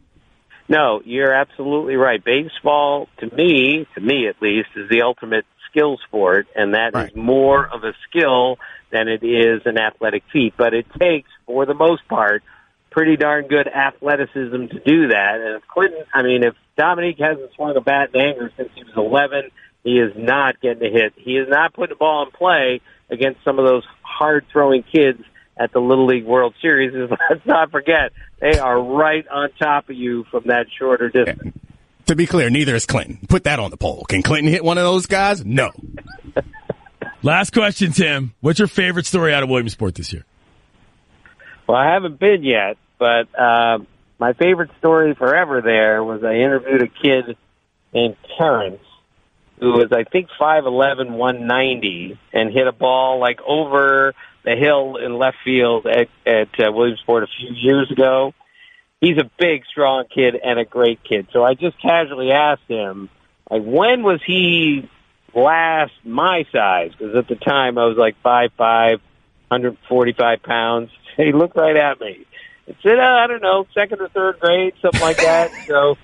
No, you're absolutely right. Baseball, to me at least, is the ultimate skill sport, and that is more of a skill than it is an athletic feat. But it takes, for the most part, pretty darn good athleticism to do that. And if Domonique hasn't swung a bat in anger since he was 11, he is not getting a hit. He is not putting the ball in play against some of those hard-throwing kids at the Little League World Series. Let's not forget, they are right on top of you from that shorter distance. To be clear, neither is Clinton. Put that on the poll. Can Clinton hit one of those guys? No. Last question, Tim. What's your favorite story out of Williamsport this year? Well, I haven't been yet, but my favorite story forever there was I interviewed a kid named Terrence who was, I think, 5'11", 190, and hit a ball like over the hill in left field at Williamsport a few years ago. He's a big, strong kid and a great kid. So I just casually asked him, like, when was he last my size? Because at the time I was like 5'5", 145 pounds. He looked right at me and said, I don't know, second or third grade, something like that. So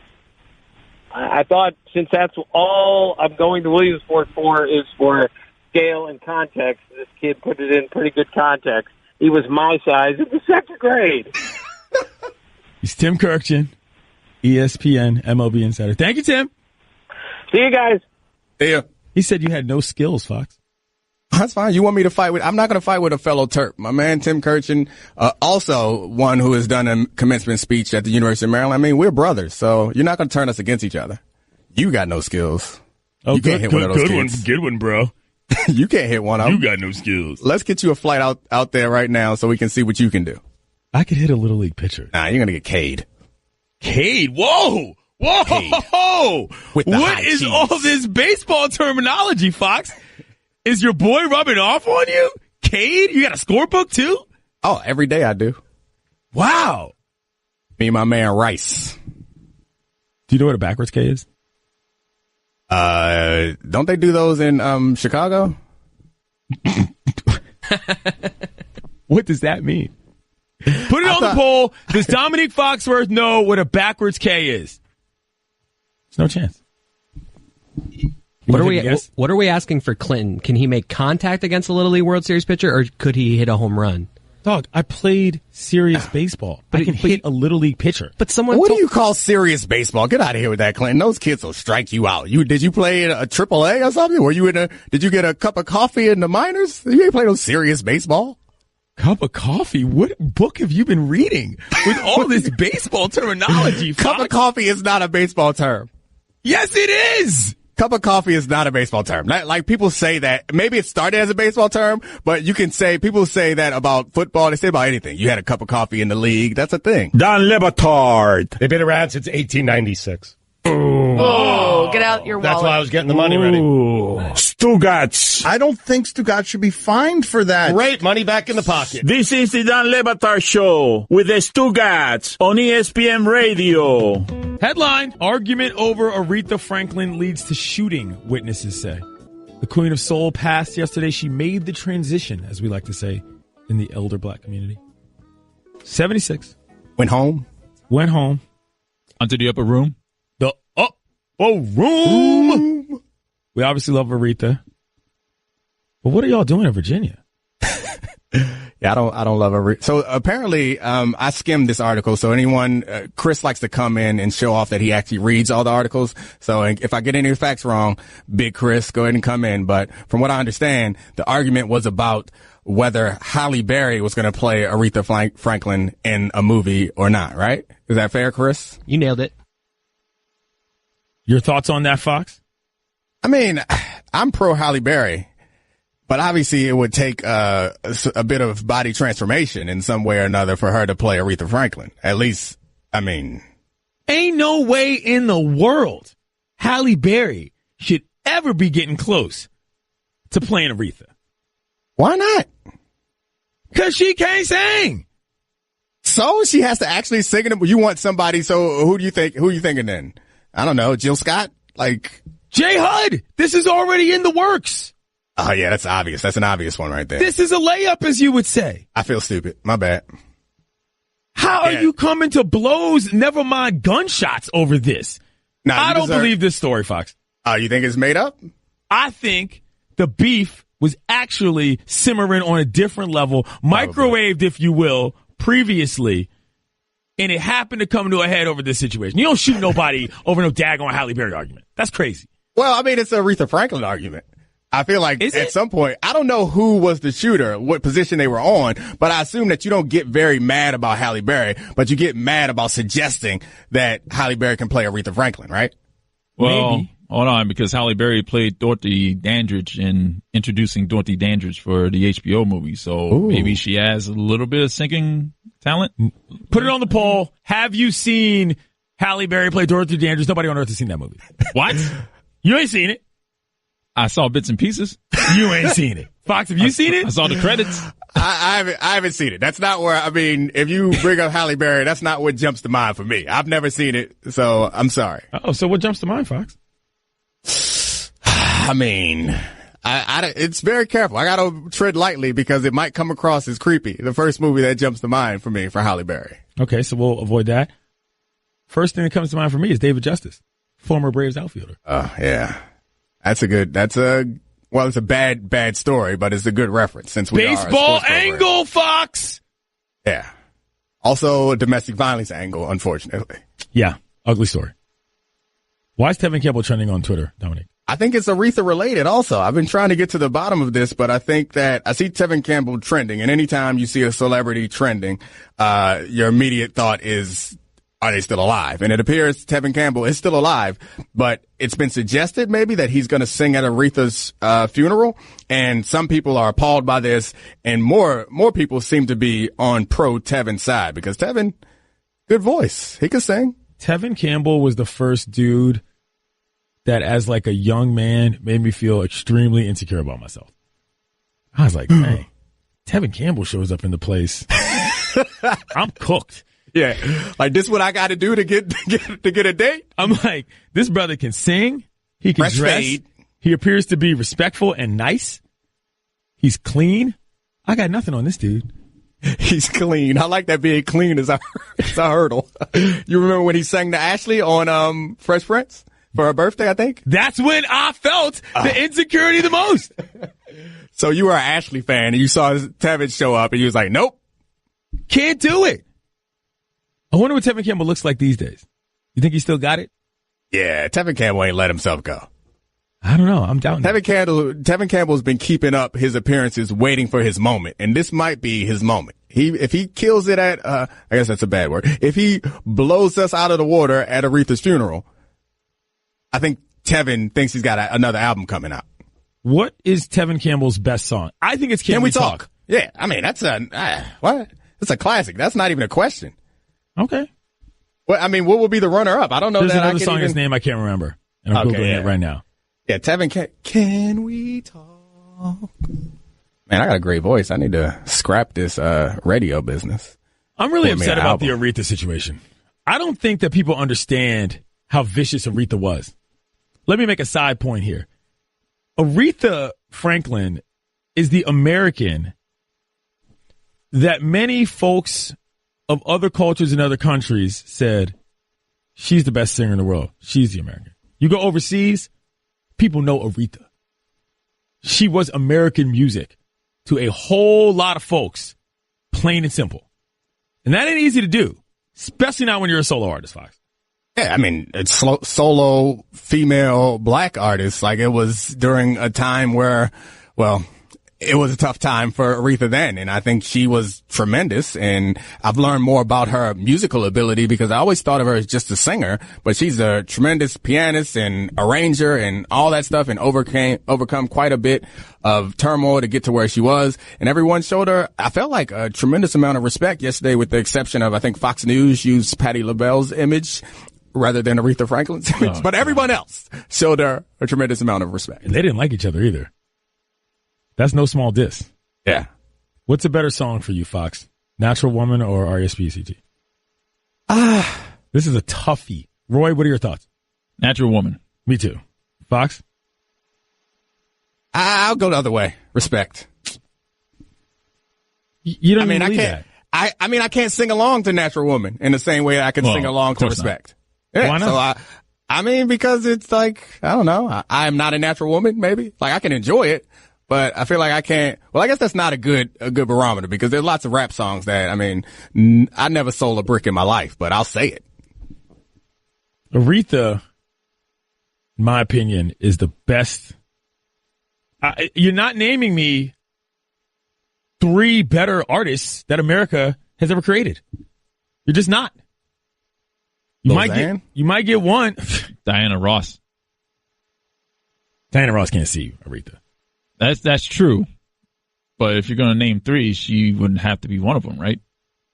I thought, since that's all I'm going to Williamsport for is for scale and context, this kid put it in pretty good context. He was my size in the second grade. He's Tim Kurkjian, ESPN MLB Insider. Thank you, Tim. See you guys. See ya. He said you had no skills, Fox. That's fine. You want me to fight with? I'm not going to fight with a fellow Terp. My man Tim Kurkjian, also one who has done a commencement speech at the University of Maryland. I mean, we're brothers, so you're not going to turn us against each other. You got no skills. Oh, you can't hit one of those kids. Good one, bro. You can't hit one of them. You got no skills. Let's get you a flight out there right now so we can see what you can do. I could hit a Little League pitcher. Nah, you're going to get Cade. Cade? Whoa! Cade. With the what is cheese. all this baseball terminology, Fox? Is your boy rubbing off on you? Cade? You got a scorebook too? Oh, every day I do. Wow. Me and my man Rice. Do you know what a backwards K is? Don't they do those in Chicago? What does that mean? Put it on the poll. Does Domonique Foxworth know what a backwards K is? There's no chance. What are we asking for Clinton? Can he make contact against a Little League World Series pitcher, or could he hit a home run? Dog, I played serious baseball. I can hit a Little League pitcher. But someone what do you call serious baseball? Get out of here with that, Clinton. Those kids will strike you out. Did you play in a AAA or something? Did you get a cup of coffee in the minors? You ain't play no serious baseball. Cup of coffee? What book have you been reading with all this baseball terminology, Fox? Cup of coffee is not a baseball term. Yes, it is. Cup of coffee is not a baseball term. Like people say that. Maybe it started as a baseball term, but people say that about football. They say about anything. You had a cup of coffee in the league. That's a thing. Don Le Batard. They've been around since 1896. Oh, get out your wallet. That's why I was getting the money ready. Stugotz. I don't think Stugotz should be fined for that. Great, money back in the pocket. This is the Don Le Batard Show with the Stugotz on ESPN Radio. Headline: Argument over Aretha Franklin leads to shooting, witnesses say. The Queen of Soul passed yesterday. She made the transition, as we like to say in the elder black community. 76. Went home. Onto the upper room. The upper room. We obviously love Aretha. But what are y'all doing in Virginia? Yeah, Yeah, I don't love Aretha. So apparently, I skimmed this article. So anyone, Chris likes to come in and show off that he actually reads all the articles. So if I get any facts wrong, big Chris, go ahead and come in. But from what I understand, the argument was about whether Halle Berry was going to play Aretha Franklin in a movie or not, right? Is that fair, Chris? You nailed it. Your thoughts on that, Fox? I mean, I'm pro Halle Berry. But obviously, it would take a bit of body transformation in some way or another for her to play Aretha Franklin. At least, I mean, ain't no way in the world Halle Berry should ever be getting close to playing Aretha. Why not? Because she can't sing. So she has to actually sing it. You want somebody? So who do you think? Who are you thinking then? I don't know. Jill Scott, like J. Hud. This is already in the works. Oh, yeah, that's obvious. That's an obvious one right there. This is a layup, as you would say. I feel stupid. My bad. How are you coming to blows, never mind gunshots, over this? I don't believe this story, Fox. You think it's made up? I think the beef was actually simmering on a different level, microwaved, if you will, previously, and it happened to come to a head over this situation. You don't shoot nobody over no daggone Halle Berry argument. That's crazy. Well, I mean, it's an Aretha Franklin argument. I feel like at some point, I don't know who was the shooter, what position they were on, but I assume that you don't get very mad about Halle Berry, but you get mad about suggesting that Halle Berry can play Aretha Franklin, right? Well, Maybe. Hold on, because Halle Berry played Dorothy Dandridge in introducing Dorothy Dandridge for the HBO movie, so maybe she has a little bit of singing talent. Put it on the poll. Have you seen Halle Berry play Dorothy Dandridge? Nobody on earth has seen that movie. What? You ain't seen it. I saw bits and pieces. You ain't seen it. Fox, have you seen it? I saw the credits. I haven't seen it. That's not where, I mean, if you bring up Halle Berry, that's not what jumps to mind for me. I've never seen it, so I'm sorry. Oh, so what jumps to mind, Fox? I mean, it's very careful. I got to tread lightly because it might come across as creepy. The first movie that jumps to mind for me for Halle Berry. Okay, so we'll avoid that. First thing that comes to mind for me is David Justice, former Braves outfielder. Oh, yeah. It's a bad story, but it's a good reference since we baseball are a angle, Fox. Yeah. Also a domestic violence angle, unfortunately. Yeah. Ugly story. Why is Tevin Campbell trending on Twitter, Domonique? I think it's Aretha related also. I've been trying to get to the bottom of this, but I think that I see Tevin Campbell trending, and anytime you see a celebrity trending, your immediate thought is, are they still alive? And it appears Tevin Campbell is still alive, but it's been suggested maybe that he's going to sing at Aretha's funeral, and some people are appalled by this, and more people seem to be on pro Tevin's side because Tevin, good voice. He can sing. Tevin Campbell was the first dude that as like a young man made me feel extremely insecure about myself. I was like, hey, Tevin Campbell shows up in the place. I'm cooked. Yeah. Like, this what I got to do to get a date? I'm like, this brother can sing. He can dress. He appears to be respectful and nice. He's clean. I got nothing on this dude. He's clean. I like that being clean is a hurdle. You remember when he sang to Ashley on Fresh Prince for her birthday, I think? That's when I felt the insecurity the most. So you were an Ashley fan and you saw Tevin show up and you was like, nope. Can't do it. I wonder what Tevin Campbell looks like these days. You think he still got it? Yeah, Tevin Campbell ain't let himself go. I don't know. I'm doubting Tevin Campbell's been keeping up his appearances waiting for his moment, and this might be his moment. If he kills it at, I guess that's a bad word. If he blows us out of the water at Aretha's funeral, I think Tevin thinks he's got another album coming out. What is Tevin Campbell's best song? I think it's Can We Talk? Yeah, I mean, that's what? It's a classic. That's not even a question. Okay. Well, I mean, what will be the runner-up? I don't know. There's that another song, his name I can't remember, and I'm Googling it right now. Yeah, Tevin, can we talk? Man, I got a great voice. I need to scrap this radio business. I'm really upset about the Aretha situation. I don't think that people understand how vicious Aretha was. Let me make a side point here. Aretha Franklin is the American that many folks of other cultures and other countries said, she's the best singer in the world. She's the American. You go overseas, people know Aretha. She was American music to a whole lot of folks Plain and simple. And that ain't easy to do, especially not when you're a solo artist, Fox. Yeah, I mean, it's solo female black artists. Like, it was during a time where, well, it was a tough time for Aretha then, and I think she was tremendous, and I've learned more about her musical ability because I always thought of her as just a singer, but she's a tremendous pianist and arranger and all that stuff, and overcome quite a bit of turmoil to get to where she was, and everyone showed her, I felt like, a tremendous amount of respect yesterday, with the exception of, I think, Fox News used Patti LaBelle's image rather than Aretha Franklin's image, but everyone else showed her a tremendous amount of respect. And they didn't like each other either. That's no small diss. Yeah. What's a better song for you, Fox? Natural Woman or R.E.S.P.C.T.? This is a toughie. Roy, what are your thoughts? Natural Woman. Me too. Fox? I'll go the other way. Respect. You don't I believe can't. that. I can't sing along to Natural Woman in the same way I can sing along to Respect. Yeah, why not? So because it's like, I don't know. I am not a natural woman, maybe. Like, I can enjoy it. But I feel like I can't. Well, I guess that's not a good barometer, because there's lots of rap songs that, I mean, I never sold a brick in my life, but I'll say it. Aretha, in my opinion, is the best. You're not naming me 3 better artists that America has ever created. You're just not. You might get one. Diana Ross. Diana Ross can't see Aretha. That's true. But if you're going to name 3, she wouldn't have to be one of them, right?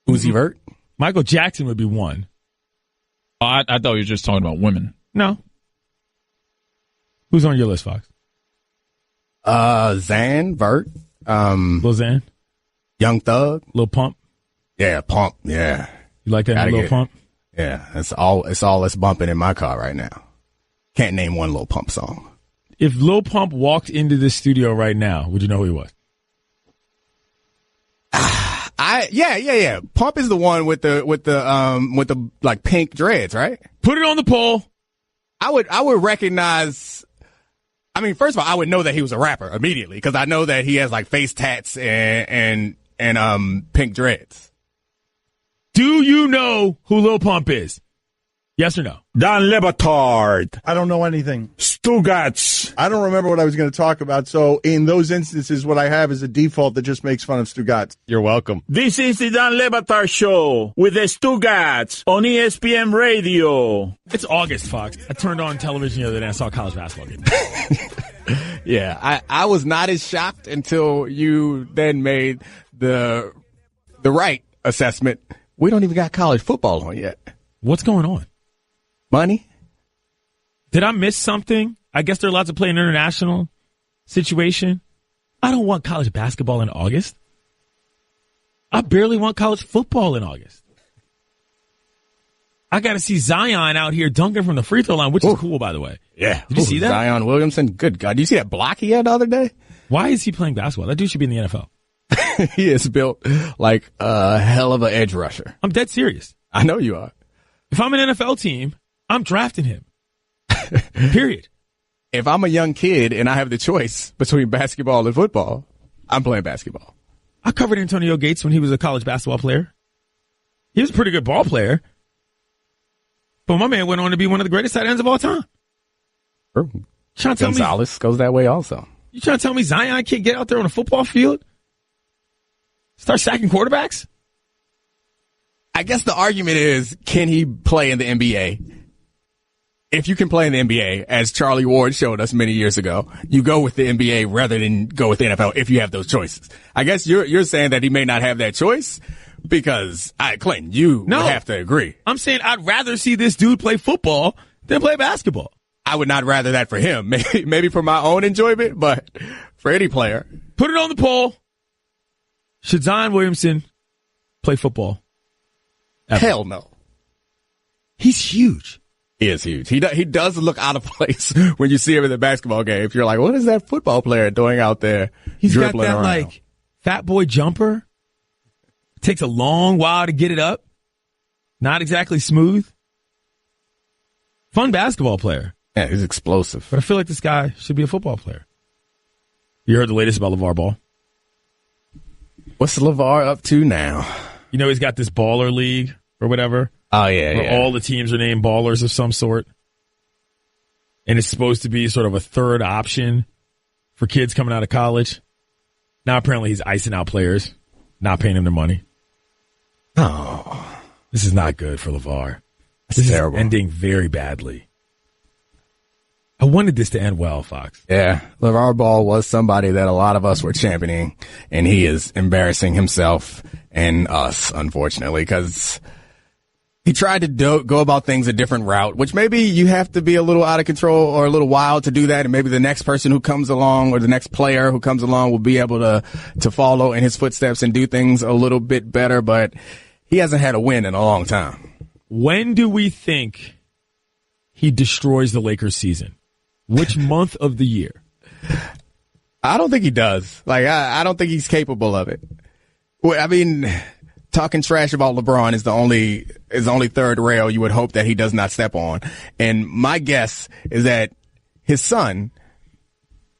Uzi Vert? Michael Jackson would be one. Oh, I thought you were just talking about women. No. Who's on your list, Fox? Xan, Vert. Lil Xan? Young Thug. Lil Pump? Yeah, Pump, yeah. You like that Lil Pump? Yeah, it's all that's bumping in my car right now. Can't name one Lil Pump song. If Lil Pump walked into this studio right now, would you know who he was? Yeah. Pump is the one with the like pink dreads, right? Put it on the poll. I would recognize. I mean, first of all, I would know that he was a rapper immediately, because I know that he has like face tats and pink dreads. Do you know who Lil Pump is? Yes or no? Dan Le Batard. I don't know anything. Stugotz. I don't remember what I was going to talk about. So in those instances, what I have is a default that just makes fun of Stugotz. You're welcome. This is the Dan Le Batard Show with the Stugotz on ESPN Radio. It's August, Fox. I turned on television the other day and I saw a college basketball game. Yeah, I was not as shocked until you then made the right assessment. We don't even got college football on yet. What's going on? Money? Did I miss something? I guess they're allowed to play an international situation. I don't want college basketball in August. I barely want college football in August. I got to see Zion out here dunking from the free throw line, which is cool, by the way. Yeah. Did you see that? Zion Williamson. Good God. Did you see that block he had the other day? Why is he playing basketball? That dude should be in the NFL. He is built like a hell of an edge rusher. I'm dead serious. I know you are. If I'm an NFL team, I'm drafting him. Period. If I'm a young kid and I have the choice between basketball and football, I'm playing basketball. I covered Antonio Gates when he was a college basketball player. He was a pretty good ball player. But my man went on to be one of the greatest tight ends of all time. Gonzalez goes that way also. You trying to tell me Zion can't get out there on a football field? Start sacking quarterbacks? I guess the argument is, can he play in the NBA? If you can play in the NBA, as Charlie Ward showed us many years ago, you go with the NBA rather than go with the NFL if you have those choices. I guess you're saying that he may not have that choice because, Clinton, you would have to agree. I'm saying I'd rather see this dude play football than play basketball. I would not rather that for him. Maybe for my own enjoyment, but for any player. Put it on the poll. Should Zion Williamson play football? Hell no. He's huge. He is huge. He does look out of place when you see him in the basketball game. You're like, what is that football player doing out there? He's got dribbling that around? like fat boy jumper. Takes a long while to get it up. Not exactly smooth. Fun basketball player. Yeah, he's explosive. But I feel like this guy should be a football player. You heard the latest about LeVar Ball? What's LeVar up to now? You know, he's got this baller league or whatever. Oh, yeah, where yeah. all the teams are named ballers of some sort. And it's supposed to be sort of a third option for kids coming out of college. Now, apparently, he's icing out players, not paying them their money. Oh. This is not good for LeVar. This is terrible. Ending very badly. I wanted this to end well, Fox. Yeah, LeVar Ball was somebody that a lot of us were championing, and he is embarrassing himself and us, unfortunately, because he tried to go about things a different route, which maybe you have to be a little out of control or a little wild to do that, and maybe the next person who comes along or the next player who comes along will be able to follow in his footsteps and do things a little bit better, but he hasn't had a win in a long time. When do we think he destroys the Lakers season? Which month of the year? I don't think he does. Like, I don't think he's capable of it. Well, I mean, talking trash about LeBron is the only third rail you would hope that he does not step on. And my guess is that his son,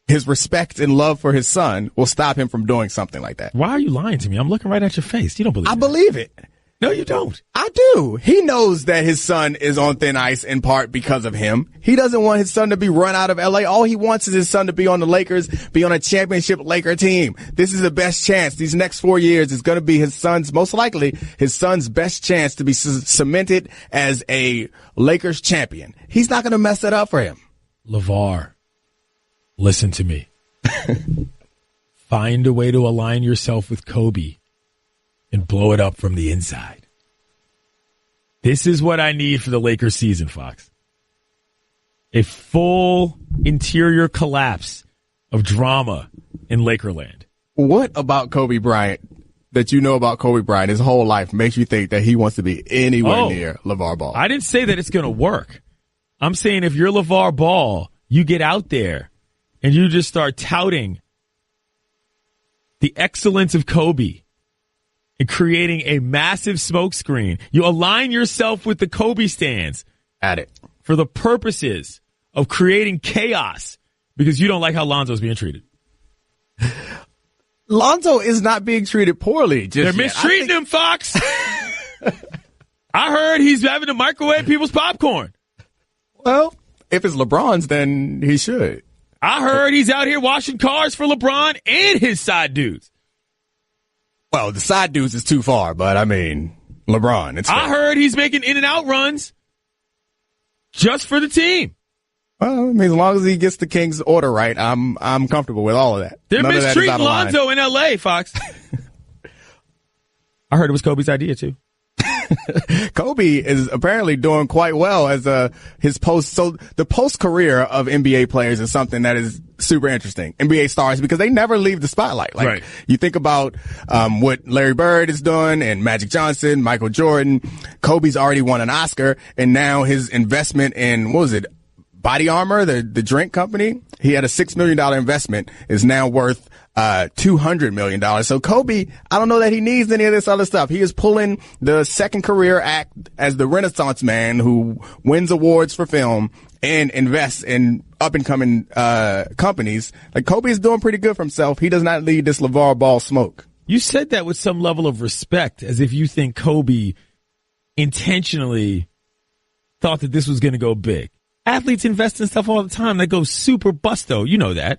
his respect and love for his son will stop him from doing something like that. Why are you lying to me? I'm looking right at your face. You don't believe I that. believe it. No, you don't. I do. He knows that his son is on thin ice in part because of him. He doesn't want his son to be run out of LA. All he wants is his son to be on the Lakers, be on a championship Laker team. This is the best chance. These next 4 years is going to be his son's, most likely, his son's best chance to be cemented as a Lakers champion. He's not going to mess that up for him. LeVar, listen to me. Find a way to align yourself with Kobe and blow it up from the inside. This is what I need for the Lakers season, Fox. A full interior collapse of drama in Lakerland. What about Kobe Bryant that you know about Kobe Bryant his whole life makes you think that he wants to be anywhere near LeVar Ball? I didn't say that it's going to work. I'm saying if you're LeVar Ball, you get out there and you just start touting the excellence of Kobe and creating a massive smokescreen. You align yourself with the Kobe stands at it for the purposes of creating chaos because you don't like how Lonzo's being treated. Lonzo is not being treated poorly. They're mistreating him, Fox. I heard he's having to microwave people's popcorn. Well, if it's LeBron's, then he should. I heard he's out here washing cars for LeBron and his side dudes. Well, the side dudes is too far, but I mean, LeBron. It's fair. I heard he's making in and out runs just for the team. Well, I mean, as long as he gets the Kings' order right, I'm comfortable with all of that. They're mistreating Lonzo in L.A., Fox. I heard it was Kobe's idea, too. Kobe is apparently doing quite well as his post. So the post career of NBA players is something that is super interesting. NBA stars, because they never leave the spotlight. Like, right. You think about what Larry Bird is doing and Magic Johnson, Michael Jordan. Kobe's already won an Oscar, and now his investment in, what was it, Body Armor, the drink company. He had a $6 million investment, is now worth $200 million. So Kobe, I don't know that he needs any of this other stuff. He is pulling the second career act as the Renaissance man who wins awards for film and invests in up and coming companies. Like, Kobe is doing pretty good for himself. He does not need this LeVar Ball smoke. You said that with some level of respect, as if you think Kobe intentionally thought that this was going to go big. Athletes invest in stuff all the time that goes super busto. You know that.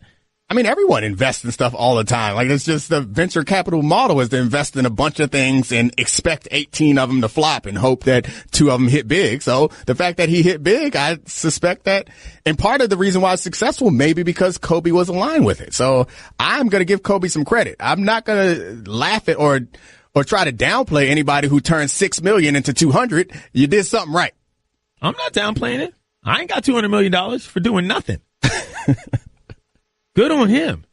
I mean, everyone invests in stuff all the time. Like, it's just the venture capital model is to invest in a bunch of things and expect 18 of them to flop and hope that 2 of them hit big. So the fact that he hit big, I suspect that, and part of the reason why it's successful may be because Kobe was aligned with it. So I'm going to give Kobe some credit. I'm not going to laugh at or try to downplay anybody who turns $6 million into 200. You did something right. I'm not downplaying it. I ain't got $200 million for doing nothing. Good on him.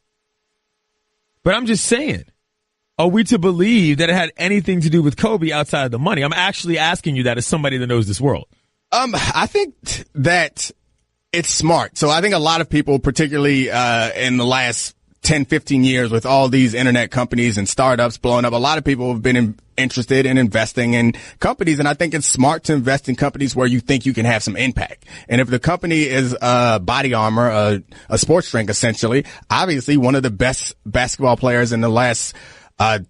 But I'm just saying, are we to believe that it had anything to do with Kobe outside of the money? I'm actually asking you that as somebody that knows this world. I think that it's smart. So I think a lot of people, particularly in the last 10, 15 years with all these internet companies and startups blowing up, a lot of people have been interested in investing in companies. And I think it's smart to invest in companies where you think you can have some impact. And if the company is Body Armor, a sports drink, essentially, obviously one of the best basketball players in the last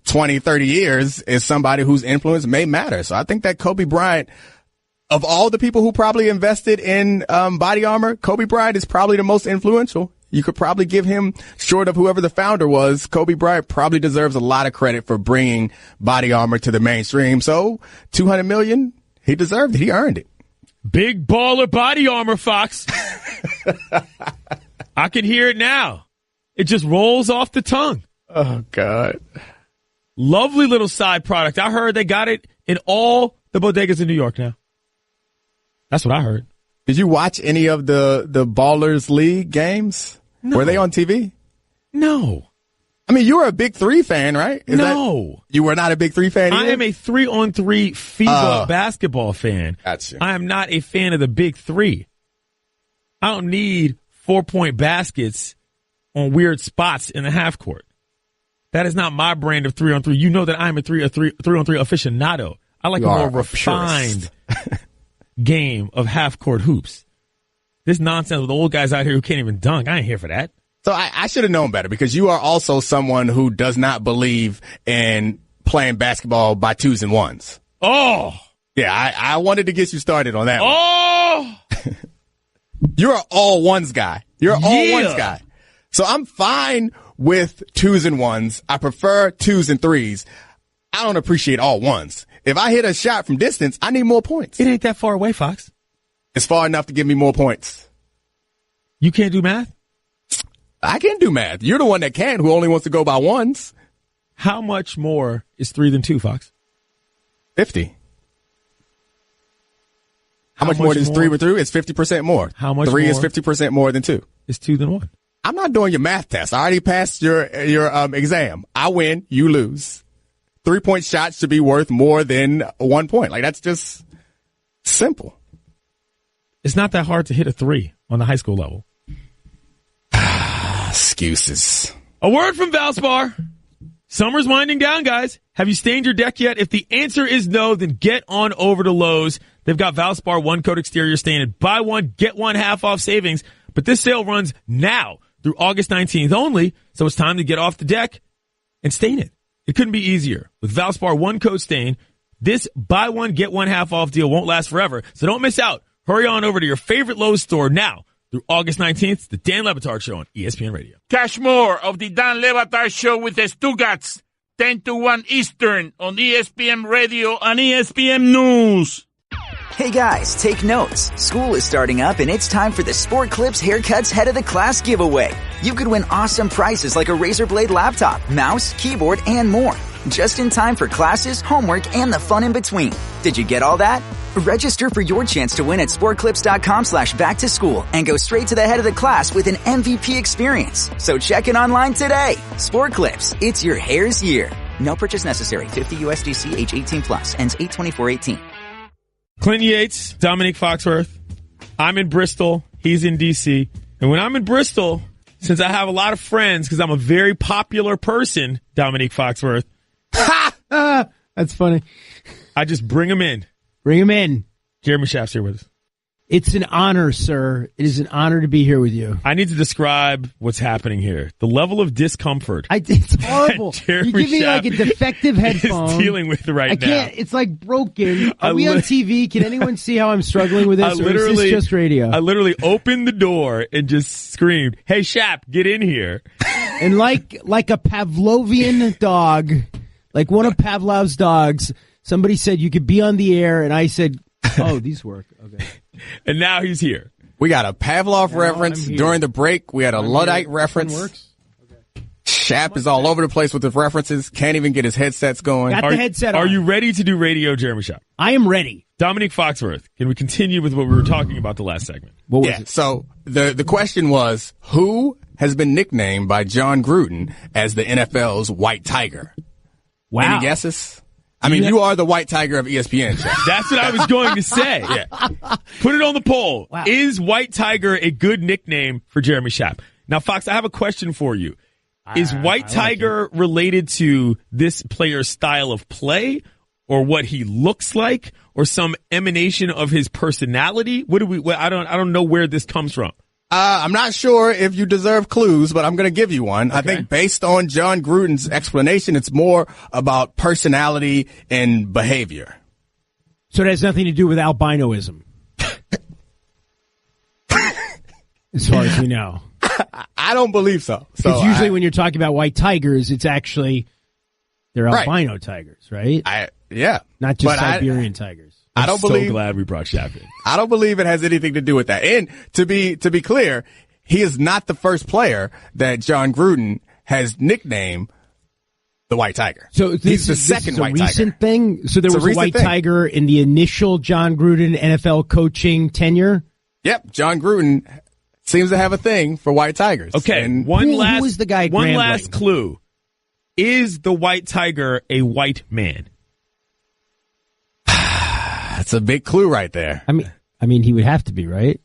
20, 30 years is somebody whose influence may matter. So I think that Kobe Bryant, of all the people who probably invested in body armor, Kobe Bryant is probably the most influential. You could probably give him, short of whoever the founder was, Kobe Bryant probably deserves a lot of credit for bringing body armor to the mainstream. So $200 million, he deserved it. He earned it. Big baller body armor, Fox. I can hear it now. It just rolls off the tongue. Oh, God. Lovely little side product. I heard they got it in all the bodegas in New York now. That's what I heard. Did you watch any of the Ballers League games? No. Were they on TV? No. I mean, you were a Big 3 fan, right? No. You were not a Big 3 fan either? I am a 3-on-3 FIBA basketball fan. Gotcha. I am not a fan of the Big 3. I don't need 4-point baskets on weird spots in the half court. That is not my brand of 3-on-3. You know that I'm a 3-on-3 aficionado. I like a more refined game of half court hoops. This nonsense with the old guys out here who can't even dunk. I ain't here for that. So I should have known better, because you are also someone who does not believe in playing basketball by 2s and 1s. Oh. Yeah, I wanted to get you started on that one. Oh. You're an all 1s guy. You're an all 1s guy. So I'm fine with 2s and 1s. I prefer 2s and 3s. I don't appreciate all 1s. If I hit a shot from distance, I need more points. It ain't that far away, Fox. It's far enough to give me more points. You can't do math? I can do math. You're the one that can, who only wants to go by 1s. How much more is 3 than 2, Fox? 50. How much more is 3 with 3? It's 50% more. How much 3 more is 50% more than 2. Is 2 than 1. I'm not doing your math test. I already passed your exam. I win, you lose. 3-point shots should be worth more than 1 point. Like, that's just simple. It's not that hard to hit a 3 on the high school level. Excuses. A word from Valspar. Summer's winding down, guys. Have you stained your deck yet? If the answer is no, then get on over to Lowe's. They've got Valspar one-coat exterior stain and buy one, get one half off savings. But this sale runs now through August 19th only, so it's time to get off the deck and stain it. It couldn't be easier. With Valspar one-coat stain, this buy one, get one half off deal won't last forever, so don't miss out. Hurry on over to your favorite Lowe's store now through August 19th, the Dan Le Batard Show on ESPN Radio. Catch more of the Dan Le Batard Show with the Stugotz, 10 to 1 Eastern on ESPN Radio and ESPN News. Hey guys, take notes. School is starting up and it's time for the Sport Clips Haircuts Head of the Class giveaway. You could win awesome prizes like a Razor Blade laptop, mouse, keyboard, and more. Just in time for classes, homework, and the fun in between. Did you get all that? Register for your chance to win at sportclips.com/back-to-school and go straight to the head of the class with an MVP experience. So check it online today. Sport Clips, it's your hair's year. No purchase necessary. 50 USDC age 18 plus. Ends 8/24/18. Clint Yates, Domonique Foxworth. I'm in Bristol. He's in D.C. And when I'm in Bristol, since I have a lot of friends, because I'm a very popular person, Domonique Foxworth. That's funny. I just bring him in. Bring him in. Jeremy Schaap's here with us. It's an honor, sir. It is an honor to be here with you. I need to describe what's happening here. The level of discomfort. It's horrible. You give me like a defective headphone. Is dealing with right now. I can't. It's like broken. Are we on TV? Can anyone see how I'm struggling with this? Or is this just radio? I literally opened the door and just screamed, "Hey, Schaap, get in here!" And like a Pavlovian dog, like one of Pavlov's dogs, somebody said you could be on the air, and I said, "Oh, these work." Okay. And now he's here. We got a Pavlov reference during the break. We had a Luddite reference. Okay. Schaap is all over the place with the references. Can't even get his headsets going. Got the headset on. Are you ready to do radio, Jeremy Schaap? I am ready. Domonique Foxworth, can we continue with what we were talking about the last segment? What was it? So the question was, who has been nicknamed by John Gruden as the NFL's White Tiger? Wow. Any guesses? I mean, you are the White Tiger of ESPN. That's what I was going to say. Yeah. Put it on the poll. Wow. Is White Tiger a good nickname for Jeremy Schaap? Now, Fox, I have a question for you. Is White Tiger related to this player's style of play, or what he looks like, or some emanation of his personality? What do we? I don't know where this comes from. I'm not sure if you deserve clues, but I'm going to give you one. Okay. I think based on John Gruden's explanation, it's more about personality and behavior. So it has nothing to do with albinoism. As far as we know. I don't believe so. Because usually when you're talking about white tigers, it's actually they're albino tigers, right? Yeah. Not just Siberian tigers. I'm so glad we brought Schaap in. I don't believe it has anything to do with that. And to be clear, he is not the first player that John Gruden has nicknamed the White Tiger. So he's the second White Tiger. Recent thing. So there was a White Tiger in the initial John Gruden NFL coaching tenure. Yep, John Gruden seems to have a thing for White Tigers. Okay, and who is the guy? One last clue: is the White Tiger a white man? That's a big clue right there. I mean, he would have to be, right?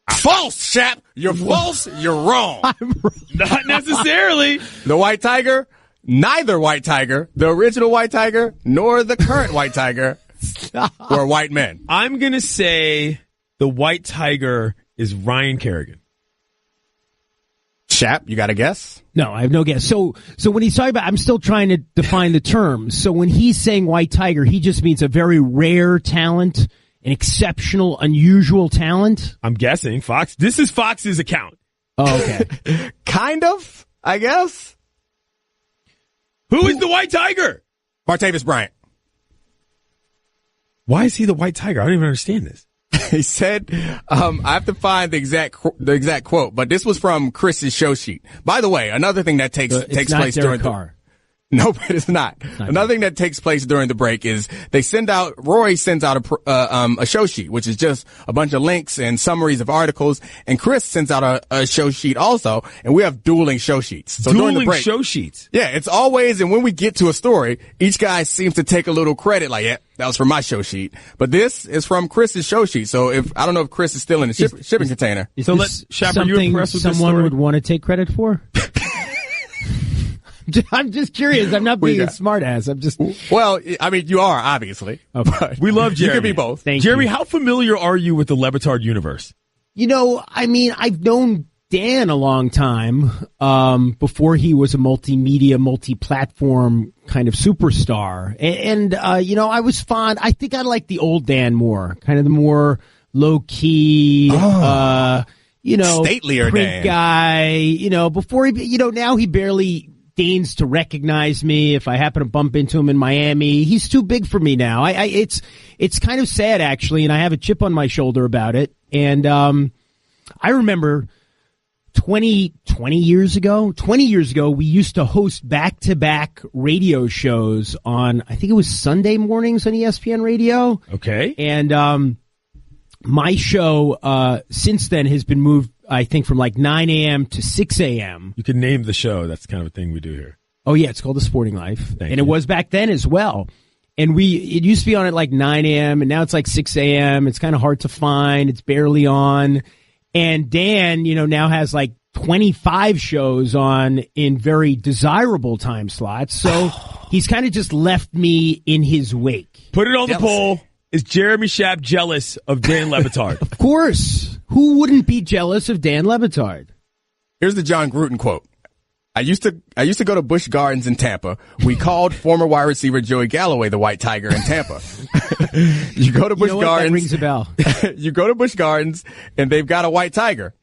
False, Schaap. You're false. You're wrong. I'm wrong. Not necessarily. The White Tiger, neither White Tiger, the original White Tiger, nor the current White Tiger were white men. I'm going to say the White Tiger is Ryan Kerrigan. Schaap, you got a guess? No, I have no guess. So when he's talking about, I'm still trying to define the terms. So when he's saying white tiger, he just means a very rare talent, an exceptional, unusual talent. I'm guessing Fox. This is Fox's account. Oh, okay. Kind of, I guess. Who is the White Tiger? Martavis Bryant. Why is he the White Tiger? I don't even understand this. He said, I have to find the exact quote, but this was from Chris's show sheet. By the way, another thing that takes place during car. Nope, it is not. Another thing that takes place during the break is Roy sends out a show sheet, which is just a bunch of links and summaries of articles, and Chris sends out a show sheet also, and we have dueling show sheets. So during the break, show sheets. Yeah, it's always, and when we get to a story, each guy seems to take a little credit, like, yeah, that was from my show sheet. But this is from Chris's show sheet. So I don't know if Chris is still in the shipping container. So Schaap, are you impressed with someone would want to take credit for? I'm just curious. I'm not being a smartass. I'm just. Well, I mean, you are, obviously. Okay. We love Jeremy. You can be both. Thank Jeremy, you. how familiar are you with the Le Batard universe? You know, I mean, I've known Dan a long time, before he was a multimedia, multi-platform kind of superstar. And you know, I was fond. I think I like the old Dan more, kind of the more low-key, you know, statelier print Dan guy, you know, before he, you know, now he barely deigns to recognize me if I happen to bump into him in Miami. He's too big for me now. It's kind of sad, actually, and I have a chip on my shoulder about it. And I remember 20 years ago, we used to host back-to-back radio shows on, I think it was Sunday mornings on ESPN Radio. Okay. And my show since then has been moved, I think, from like 9 a.m. to 6 a.m. You can name the show. That's kind of a thing we do here. Oh, yeah, it's called The Sporting Life. Thank and you. It was back then as well. And it used to be on at like 9 a.m., and now it's like 6 a.m. It's kind of hard to find. It's barely on. And Dan, you know, now has like 25 shows on in very desirable time slots. So he's kind of just left me in his wake. Put it on the poll. Is Jeremy Schaap jealous of Dan Le Batard? Of course. Who wouldn't be jealous of Dan Le Batard? Here's the John Gruden quote. I used to go to Busch Gardens in Tampa. We called former wide receiver Joey Galloway the White Tiger in Tampa. You go to Busch Gardens. That rings a bell. You go to Busch Gardens and they've got a White Tiger.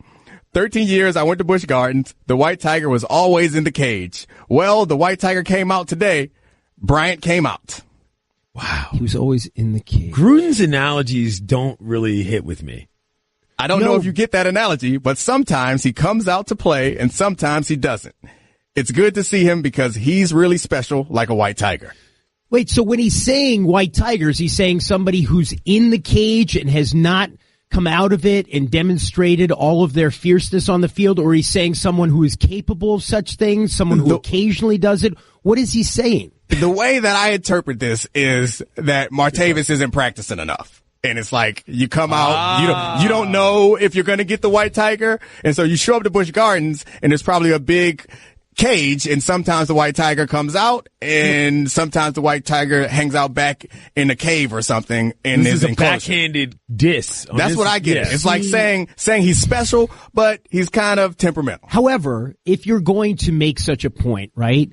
13 years I went to Busch Gardens. The White Tiger was always in the cage. Well, the White Tiger came out today. Bryant came out. Wow. He was always in the cage. Gruden's analogies don't really hit with me. I don't know if you get that analogy, but sometimes he comes out to play and sometimes he doesn't. It's good to see him because he's really special, like a White Tiger. Wait, so when he's saying White Tigers, he's saying somebody who's in the cage and has not come out of it and demonstrated all of their fierceness on the field, or he's saying someone who is capable of such things, someone who occasionally does it? What is he saying? The way that I interpret this is that Martavis isn't practicing enough. And it's like, you come out, you don't know if you're going to get the White Tiger. And so you show up to Busch Gardens and there's probably a big cage, and sometimes the white tiger comes out, and sometimes the white tiger hangs out back in the cave or something. In this his is a enclosure. backhanded diss. That's what I get. Yeah. It's like saying he's special, but he's kind of temperamental. However, if you're going to make such a point, right,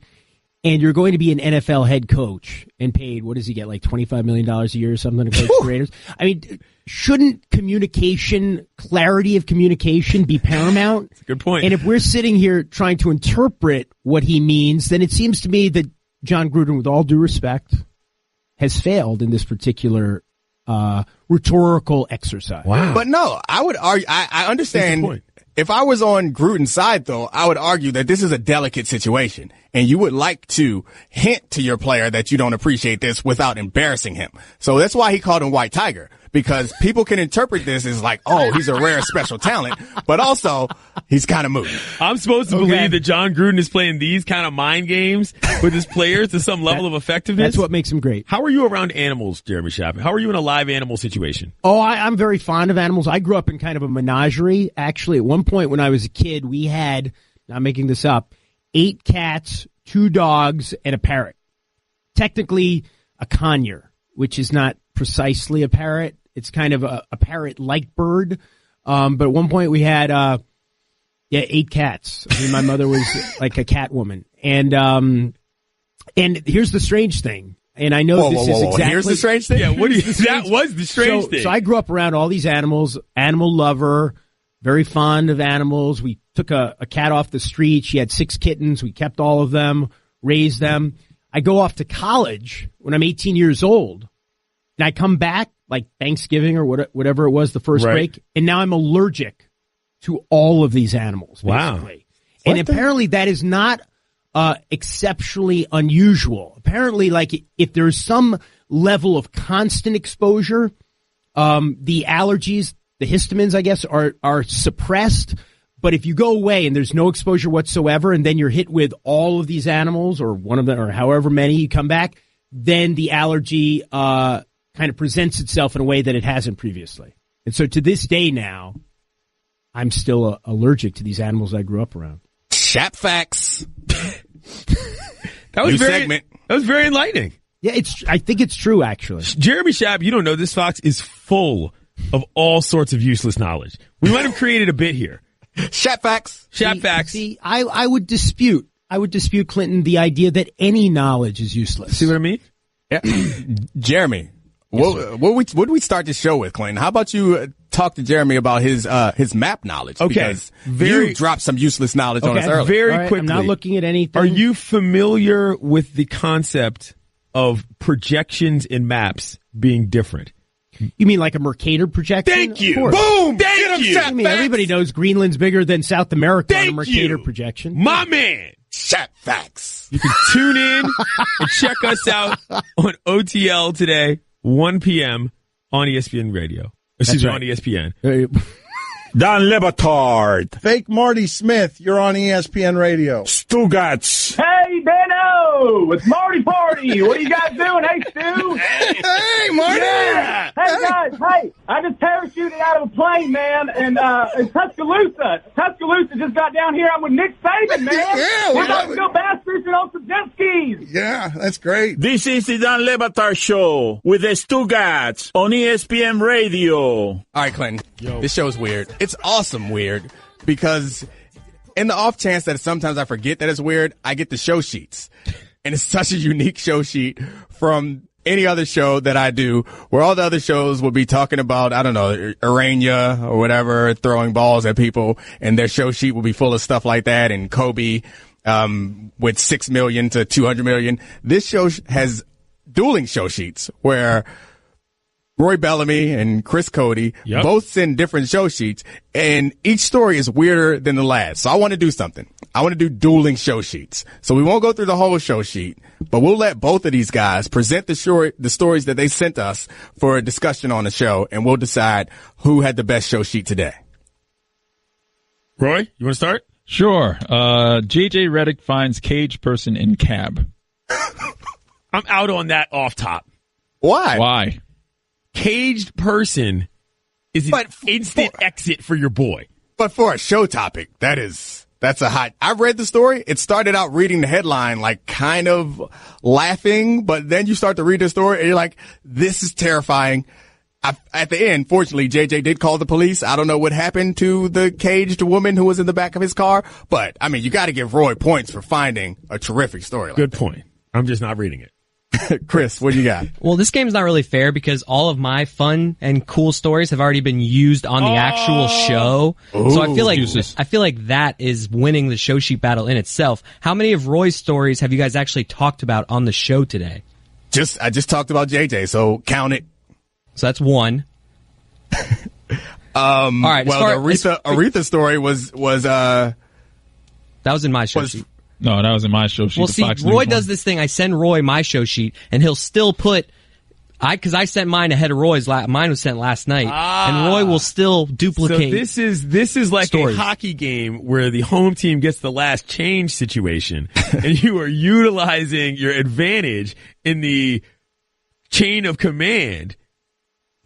and you're going to be an NFL head coach and paid, what does he get, like $25 million a year or something to coach the Raiders? I mean, shouldn't clarity of communication be paramount? That's a good point. And if we're sitting here trying to interpret what he means, then it seems to me that John Gruden, with all due respect, has failed in this particular rhetorical exercise. Wow. But no, I would argue, I understand. If I was on Gruden's side, though, I would argue that this is a delicate situation, and you would like to hint to your player that you don't appreciate this without embarrassing him. So that's why he called him White Tiger, because people can interpret this as like, oh, he's a rare special talent, but also he's kind of moody. I'm supposed to believe that John Gruden is playing these kind of mind games with his players to some level of effectiveness. That's what makes him great. How are you around animals, Jeremy Schaap? How are you in a live animal situation? Oh, I'm very fond of animals. I grew up in kind of a menagerie. Actually, at one point when I was a kid, we had, not making this up, 8 cats, 2 dogs, and a parrot. Technically a conure, which is not precisely a parrot. It's kind of a parrot-like bird. But at one point we had 8 cats. I mean, my mother was like a cat woman. And here's the strange thing. And I know this is exactly. Here's the strange thing? Yeah, that was the strange thing. So I grew up around all these animals, animal lover, very fond of animals. We took a cat off the street. She had 6 kittens. We kept all of them, raised them. I go off to college when I'm 18 years old. And I come back like Thanksgiving or whatever it was, the first break. And now I'm allergic to all of these animals, basically. Wow. And apparently that is not exceptionally unusual. Apparently, like, if there's some level of constant exposure, the allergies, the histamines, I guess, are suppressed. But if you go away and there's no exposure whatsoever, and then you're hit with all of these animals, or one of them, or however many, you come back, then the allergy kind of presents itself in a way that it hasn't previously. And so to this day now, I'm still allergic to these animals I grew up around. Schaap facts. That was very enlightening. Yeah, I think it's true, actually. Jeremy Schaap, you don't know this, Fox is full of all sorts of useless knowledge. We might have created a bit here. Schaap facts. Schaap facts. See, I would dispute, Clinton, the idea that any knowledge is useless. See what I mean? Yeah. Jeremy, what would we start the show with, Clinton? How about you talk to Jeremy about his map knowledge? Okay. Because you dropped some useless knowledge on us earlier. Very quickly. I'm not looking at anything. Are you familiar with the concept of projections in maps being different? You mean like a Mercator projection? Thank you. Boom! Thank you. I mean, everybody knows Greenland's bigger than South America on a Mercator projection. My man. Schaap facts. You can tune in and check us out on OTL today, 1 p.m. on ESPN Radio. Excuse me, on ESPN. Don Le Batard. Fake Marty Smith, you're on ESPN Radio. Stugotz. Hey, Dano! It's Marty Party! What are you guys doing? Hey, Stu! Hey, Marty! Yeah! Hey, guys, hey! I just parachuted out of a plane, man, and in Tuscaloosa. Tuscaloosa just got down here. I'm with Nick Saban, man! Yeah, we're about to go bass fishing on some jet skis! Yeah, that's great. This is the Don Le Batard Show with the Stugotz on ESPN Radio. All right, Clinton. This show's weird. It's awesome weird because in the off chance that sometimes I forget that it's weird, I get the show sheets. And it's such a unique show sheet from any other show that I do, where all the other shows will be talking about, I don't know, Arania or whatever, throwing balls at people, and their show sheet will be full of stuff like that, and Kobe with 6 million to 200 million. This show has dueling show sheets where Roy Bellamy and Chris Cody both send different show sheets, and each story is weirder than the last. So I want to do something. I want to do dueling show sheets. So we won't go through the whole show sheet, but we'll let both of these guys present the stories that they sent us for a discussion on the show, and we'll decide who had the best show sheet today. Roy, you want to start? Sure. JJ Redick finds caged person in cab. I'm out on that off top. Why? Caged person is an instant exit for your boy. But for a show topic, that is That's a hot. I read the story. It started out reading the headline, like kind of laughing, but then you start to read the story and you're like, this is terrifying. At the end, fortunately, JJ did call the police. I don't know what happened to the caged woman who was in the back of his car, but I mean, you got to give Roy points for finding a terrific story. Good point. I'm just not reading it. Chris, what do you got? Well, this game's not really fair because all of my fun and cool stories have already been used on the actual show. Ooh. So I feel like that is winning the show sheet battle in itself. How many of Roy's stories have you guys actually talked about on the show today? I just talked about JJ, so count it. So that's one. All right. Well, the Aretha story was that was in my show sheet. No, that was in my show sheet. Well, see, Roy does this thing. I send Roy my show sheet, and he'll still put because I sent mine ahead of Roy's. Mine was sent last night, and Roy will still duplicate. So this is like stories. a hockey game where the home team gets the last change situation, and you are utilizing your advantage in the chain of command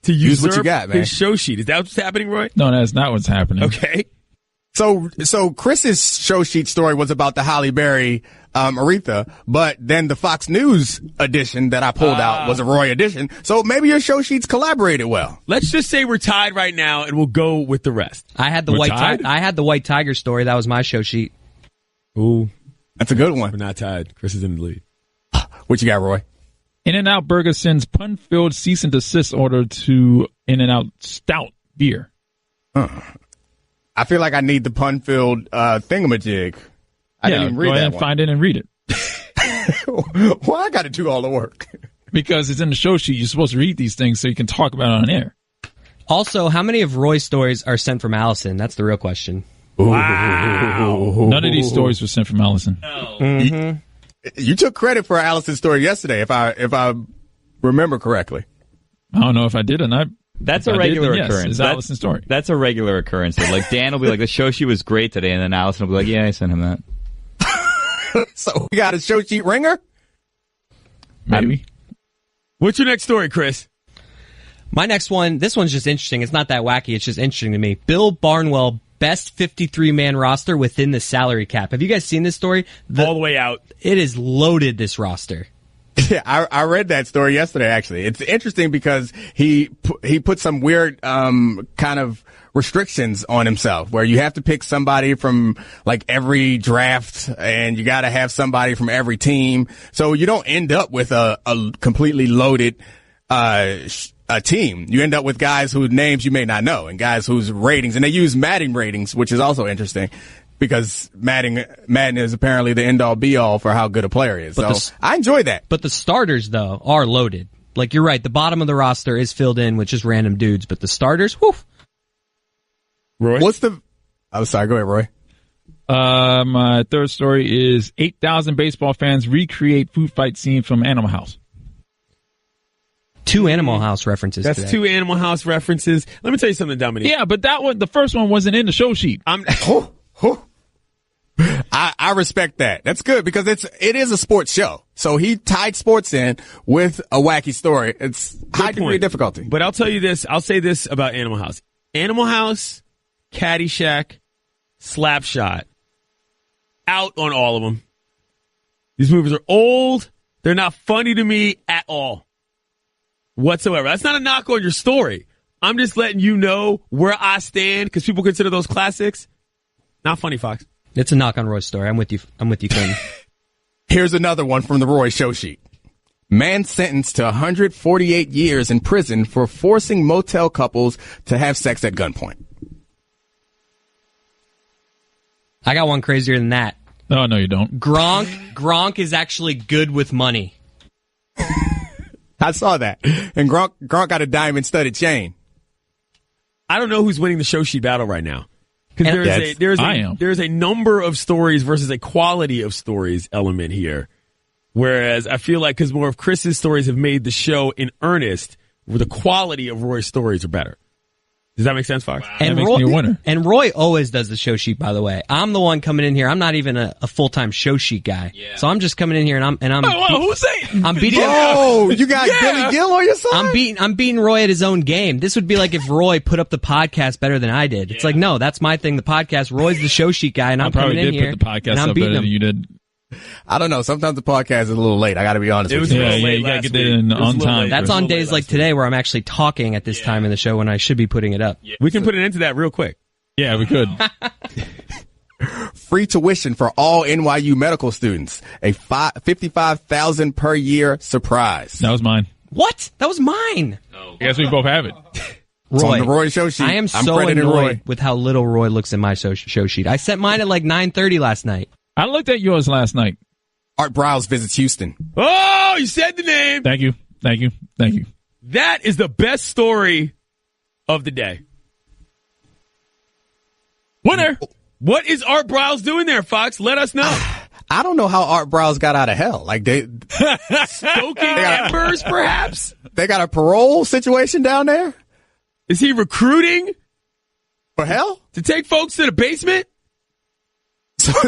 to use usurp what you got, man. his show sheet. Is that what's happening, Roy? No, that's not what's happening. Okay. So Chris's show sheet story was about the Halle Berry, Aretha, but then the Fox News edition that I pulled out was a Roy edition. So maybe your show sheets collaborated well. Let's just say we're tied right now, and we'll go with the rest. I had the white tiger story. That was my show sheet. Ooh, that's a good one. We're not tied. Chris is in the lead. What you got, Roy? In-N-Out Burger sends pun-filled cease and desist order to In-N-Out Stout beer. I feel like I need the pun-filled thingamajig. I didn't even read go ahead that and one. find it and read it. Well, I got to do all the work. Because it's in the show sheet. You're supposed to read these things so you can talk about it on air. Also, how many of Roy's stories are sent from Allison? That's the real question. Wow. None of these stories were sent from Allison. No. Mm-hmm. You took credit for Allison's story yesterday, if I remember correctly. I don't know if I did or not. That's a regular yes, occurrence. It's Allison's story. That's a regular occurrence. Like Dan will be like, the show sheet was great today, and then Allison will be like, yeah, I sent him that. So we got a show sheet ringer? Maybe. What's your next story, Chris? My next one, this one's just interesting. It's not that wacky. It's just interesting to me. Bill Barnwell, best 53-man roster within the salary cap. Have you guys seen this story? All the way out. It is loaded, this roster. Yeah, I read that story yesterday, actually. It's interesting because he put some weird kind of restrictions on himself where you have to pick somebody from like every draft and you got to have somebody from every team. So you don't end up with a completely loaded a team. You end up with guys whose names you may not know and guys whose ratings, and they use Madden ratings, which is also interesting. Because Madden is apparently the end-all, be-all for how good a player is. So I enjoy that. But the starters, though, are loaded. Like, you're right, the bottom of the roster is filled in with just random dudes, but the starters, whew. Roy? I'm sorry, go ahead, Roy. My third story is 8,000 baseball fans recreate food fight scene from Animal House. 2 Animal House references That's today. 2 Animal House references. Let me tell you something, Domonique. Yeah, but the first one wasn't in the show sheet. I respect that. That's good because it is a sports show. So he tied sports in with a wacky story. It's high degree of difficulty. But I'll tell you this. I'll say this about Animal House. Animal House, Caddyshack, Slapshot, out on all of them. These movies are old. They're not funny to me at all whatsoever. That's not a knock on your story. I'm just letting you know where I stand because people consider those classics. Not funny, Fox. It's a knock on Roy's story. I'm with you, Quinn. Here's another one from the Roy show sheet. Man sentenced to 148 years in prison for forcing motel couples to have sex at gunpoint. I got one crazier than that. No, you don't. Gronk is actually good with money. I saw that. And Gronk got a diamond-studded chain. I don't know who's winning the show sheet battle right now. Because there's a number of stories versus a quality of stories element here. Whereas I feel like because more of Chris's stories have made the show in earnest, where the quality of Roy's stories are better. Does that make sense, Fox? And makes Roy, me a winner. And Roy always does the show sheet, by the way. I'm the one coming in here. I'm not even a full-time show sheet guy. Yeah. So I'm just coming in here and I'm who's saying? I'm beating Oh, you got Billy Gill on your side? I'm beating Roy at his own game. This would be like if Roy put up the podcast better than I did. It's like, no, that's my thing, the podcast. Roy's the show sheet guy and I'm coming in here. I probably did put the podcast and I'm up beating better him. than you did. I don't know. Sometimes the podcast is a little late. I got to be honest with you. Yeah, you got to get that in on time. That's on days like today where I'm actually talking at this time in the show when I should be putting it up. Yeah. We can put it into that real quick. Yeah, we could. Free tuition for all NYU medical students. A $55,000 per year surprise. That was mine. What? That was mine. I guess we both have it. It's on the Roy show sheet. I am so crediting annoyed Roy. with how little Roy looks in my show sheet. I sent mine at like 9:30 last night. I looked at yours last night. Art Browse visits Houston. Oh, you said the name. Thank you. That is the best story of the day. Winner. What is Art Browse doing there, Fox? Let us know. I don't know how Art Browse got out of hell. Like they stoking embers, perhaps. They got a parole situation down there. Is he for hell to take folks to the basement?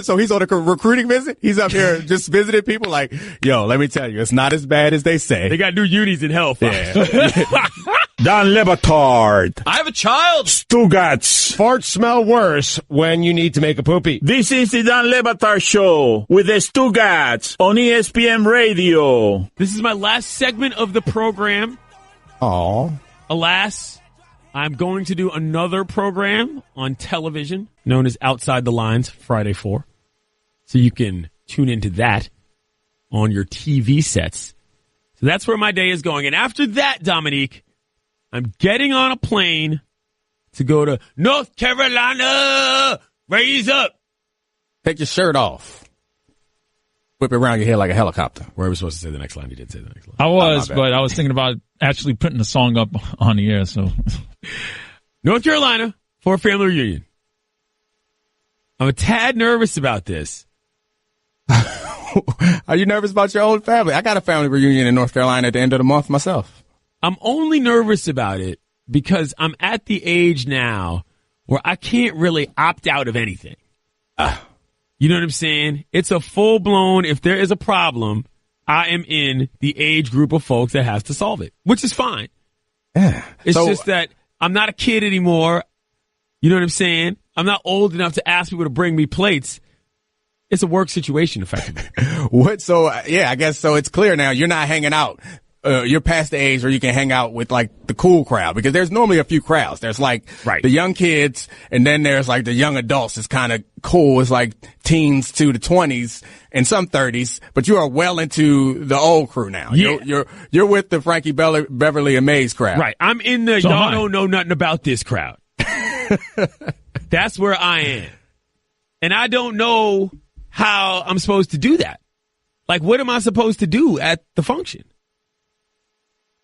So he's on a recruiting visit. He's up here just visiting people. Like, yo, let me tell you, it's not as bad as they say. They got new unis in hell. Yeah. Don Lebatard. I have a child. Stugotz. Farts smell worse when you need to make a poopy. This is the Don Lebatard Show with the Stugotz on ESPN Radio. This is my last segment of the program. Aw. Alas, I'm going to do another program on television known as Outside the Lines, Friday 4. So you can tune into that on your TV sets. So that's where my day is going. And after that, Domonique, I'm getting on a plane to go to North Carolina. Raise up. Take your shirt off. Whip it around your head like a helicopter. Where are we supposed to say the next line? You did say the next line. I was, but I was thinking about actually putting the song up on the air. So, North Carolina for a family reunion. I'm a tad nervous about this. Are you nervous about your own family? I got a family reunion in North Carolina at the end of the month myself. I'm only nervous about it because I'm at the age now where I can't really opt out of anything. You know what I'm saying? It's a full-blown, if there is a problem, I am in the age group of folks that has to solve it, which is fine. Yeah. It's just that I'm not a kid anymore. You know what I'm saying? I'm not old enough to ask people to bring me plates. It's a work situation, effectively. I guess so. It's clear now. You're not hanging out. You're past the age where you can hang out with like the cool crowd because there's normally a few crowds. There's like the young kids and then there's like the young adults. It's kind of cool. It's like teens to the 20s and some 30s, but you are well into the old crew now. Yeah. You're with the Frankie Beverly and Mays crowd. Right. I'm in the y'all don't know nothing about this crowd. That's where I am. And I don't know how I'm supposed to do that. Like, what am I supposed to do at the function?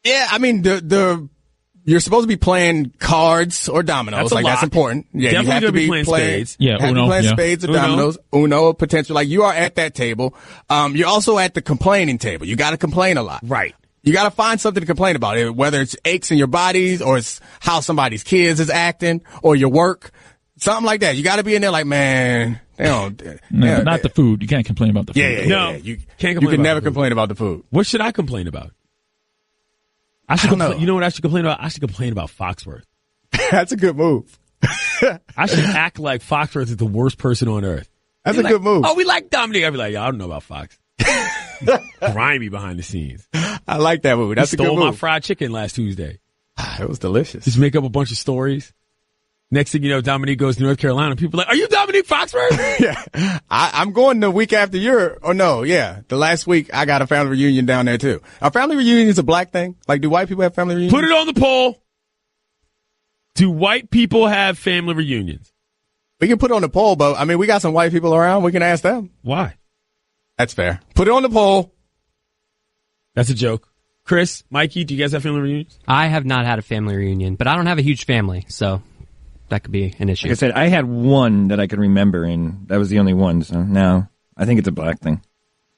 Yeah, I mean, you're supposed to be playing cards or dominoes. That's important. Yeah, definitely you have to be playing spades. Yeah, have to be playing spades or dominoes. Uno, potential. Like, you are at that table. You're also at the complaining table. You got to complain a lot. Right. You got to find something to complain about, whether it's aches in your bodies or it's how somebody's kids is acting or your work. Something like that. You got to be in there like, man, they don't. No, not the food. You can't complain about the food. Yeah. You can never complain about the food. What should I complain about? I don't you know what I should complain about? I should complain about Foxworth. That's a good move. I should act like Foxworth is the worst person on earth. That's a good move. Oh, we like Domonique. I'd be like, I don't know about Fox. Grimy behind the scenes. I like that move. That's a good move. Stole my fried chicken last Tuesday. It was delicious. Just make up a bunch of stories. Next thing you know, Domonique goes to North Carolina. People are like, are you Domonique Foxworth? Yeah. I'm going the week after the last week I got a family reunion down there too. A family reunion is a black thing? Like, do white people have family reunions? Put it on the poll. Do white people have family reunions? We can put it on the poll, but I mean, we got some white people around. We can ask them. Why? That's fair. Put it on the poll. That's a joke. Chris, Mikey, do you guys have family reunions? I have not had a family reunion, but I don't have a huge family, so that could be an issue. Like I said, I had one that I could remember, and that was the only one. So now I think it's a black thing.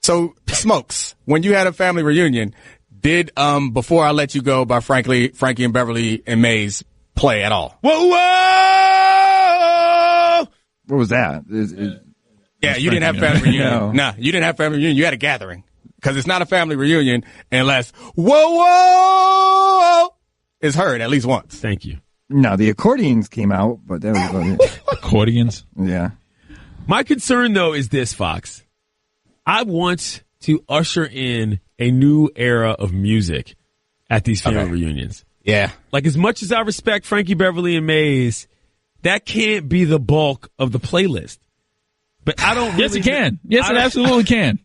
So, Smokes, when you had a family reunion, did Before I Let You Go by Frankie and Beverly and Mays play at all. Whoa, whoa! What was that? Yeah, you didn't have family reunion. No, you didn't have family reunion. You had a gathering. Because it's not a family reunion unless whoa, whoa is heard at least once. Thank you. No, the accordions came out, but that was about it. Accordions? Yeah. My concern, though, is this, Fox. I want to usher in a new era of music at these family reunions. Yeah. Like, as much as I respect Frankie Beverly and Maze, that can't be the bulk of the playlist. But I don't really... Yes, it can. Yes, it absolutely can.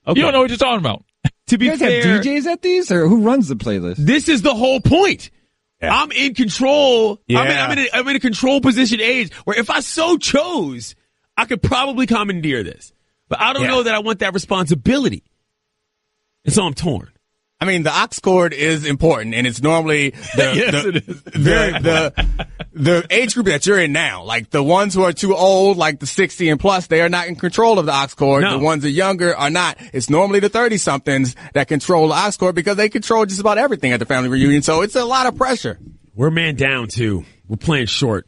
Okay. You don't know what you're talking about. To be you guys fair, have DJs at these, or who runs the playlist? This is the whole point. Yeah. I'm in control. Yeah. I'm in a control position age where if I so chose, I could probably commandeer this. But I don't know that I want that responsibility. And so I'm torn. I mean, the aux chord is important, and it's normally the age group that you're in now. Like the ones who are too old, like the 60 and plus, they are not in control of the aux chord. No. The ones that are younger are not. It's normally the 30-somethings that control the aux chord because they control just about everything at the family reunion. So it's a lot of pressure. We're man down, too. We're playing short.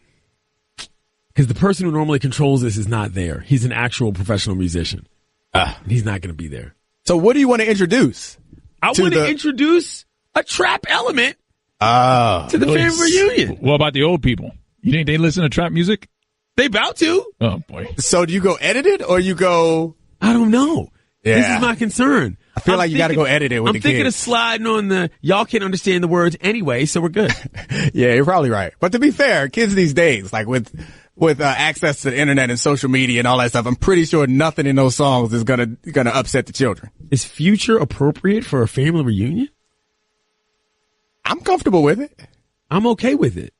Because the person who normally controls this is not there. He's an actual professional musician. And he's not going to be there. So what do you want to introduce? I want to introduce a trap element to the family reunion. What about the old people? You think they listen to trap music? They about to. Oh, boy. So do you go edit it or you go... I don't know. Yeah. This is my concern. I feel like you got to go edit it with the kids. I'm thinking of sliding on the, y'all can't understand the words anyway, so we're good. Yeah, you're probably right. But to be fair, kids these days, like with access to the internet and social media and all that stuff, I'm pretty sure nothing in those songs is gonna upset the children. Is Future appropriate for a family reunion? I'm comfortable with it. I'm okay with it.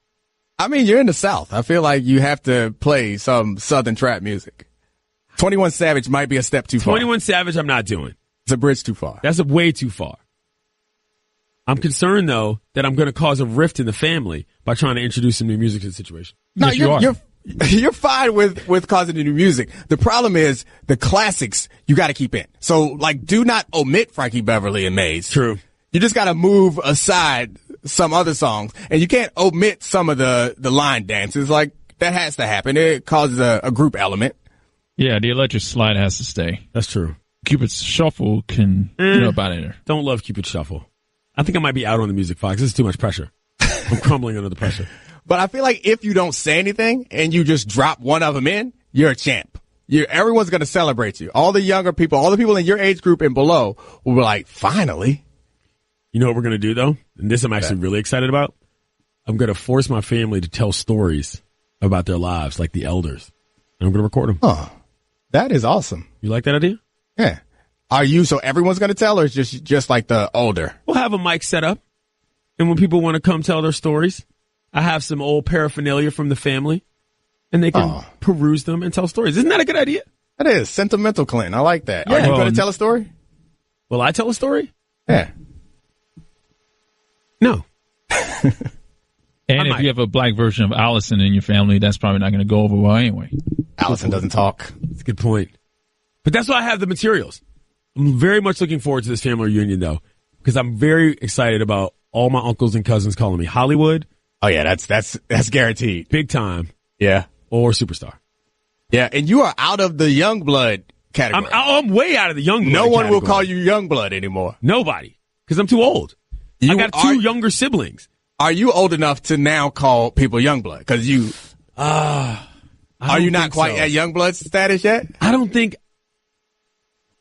I mean, you're in the South. I feel like you have to play some Southern trap music. 21 Savage might be a step too far. 21 Savage, I'm not doing. It's a bridge too far. That's way too far. I'm concerned, though, that I'm going to cause a rift in the family by trying to introduce some new music to the situation. No, Yes, you're fine with causing the new music. The problem is the classics you got to keep in. So, like, do not omit Frankie Beverly and Maze. True. You just got to move aside some other songs, and you can't omit some of the line dances. Like, that has to happen. It causes a group element. Yeah, the electric slide has to stay. That's true. Cupid's Shuffle can get up out of there. Don't love Cupid Shuffle. I think I might be out on the music, Fox. This is too much pressure. I'm crumbling under the pressure. But I feel like if you don't say anything and you just drop one of them in, you're a champ. Everyone's going to celebrate you. All the younger people, all the people in your age group and below will be like, finally. You know what we're going to do, though? And this I'm actually really excited about. I'm going to force my family to tell stories about their lives, like the elders. And I'm going to record them. Oh, that is awesome. You like that idea? Yeah. So everyone's going to tell, or it's just like the older? We'll have a mic set up. And when people want to come tell their stories, I have some old paraphernalia from the family, and they can peruse them and tell stories. Isn't that a good idea? That is. Sentimental, Clint. I like that. Yeah. Are you going to tell a story? Will I tell a story? Yeah. No. And if you have a black version of Allison in your family, that's probably not going to go over well anyway. Allison doesn't talk. That's a good point. But that's why I have the materials. I'm very much looking forward to this family reunion, though, because I'm very excited about all my uncles and cousins calling me Hollywood. Oh, yeah, that's guaranteed. Big time. Yeah. Or superstar. Yeah, and you are out of the young blood category. I'm way out of the young blood No one category. will call you young blood anymore. Nobody. Because I'm too old. I got two younger siblings. Are you old enough to now call people young blood? Because you... are you not quite at young blood status yet? I don't think...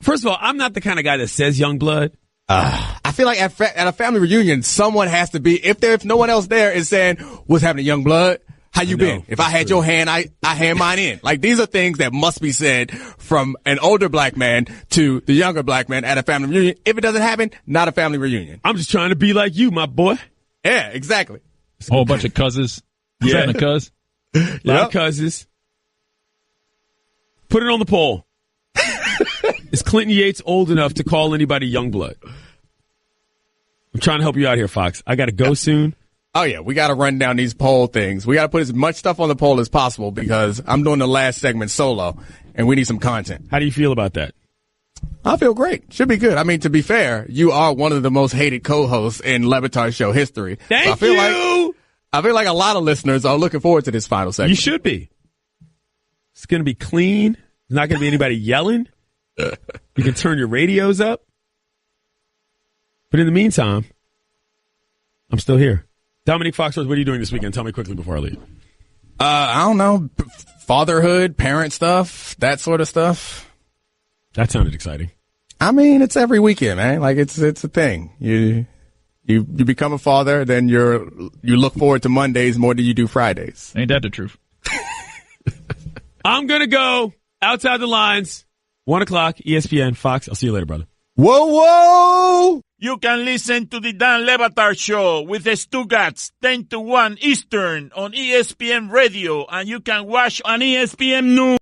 First of all, I'm not the kind of guy that says young blood. I feel like at a family reunion, someone has to be, if no one else there is saying, what's happening, young blood? How you been? If I had your hand, I hand mine in. Like, these are things that must be said from an older black man to the younger black man at a family reunion. If it doesn't happen, not a family reunion. I'm just trying to be like you, my boy. Yeah, exactly. A whole bunch of cousins. Yeah. A cuz? A lot of cousins. Put it on the poll. Is Clinton Yates old enough to call anybody young blood? I'm trying to help you out here, Fox. I got to go soon. Oh, yeah. We got to run down these poll things. We got to put as much stuff on the poll as possible because I'm doing the last segment solo, and we need some content. How do you feel about that? I feel great. Should be good. I mean, to be fair, you are one of the most hated co-hosts in Le Batard show history. Thank so you. I feel like a lot of listeners are looking forward to this final segment. You should be. It's going to be clean. There's not going to be anybody yelling. You can turn your radios up. But in the meantime, I'm still here. Domonique, Foxworth, what are you doing this weekend? Tell me quickly before I leave. I don't know. Fatherhood, parent stuff, that sort of stuff. That sounded exciting. I mean, it's every weekend, man. Like it's a thing. You become a father, then you look forward to Mondays more than you do Fridays. Ain't that the truth? I'm gonna go outside the lines. 1:00, ESPN, Fox. I'll see you later, brother. Whoa, whoa! You can listen to the Dan Le Batard Show with the Stugotz 10 to 1 Eastern on ESPN Radio, and you can watch on ESPN News.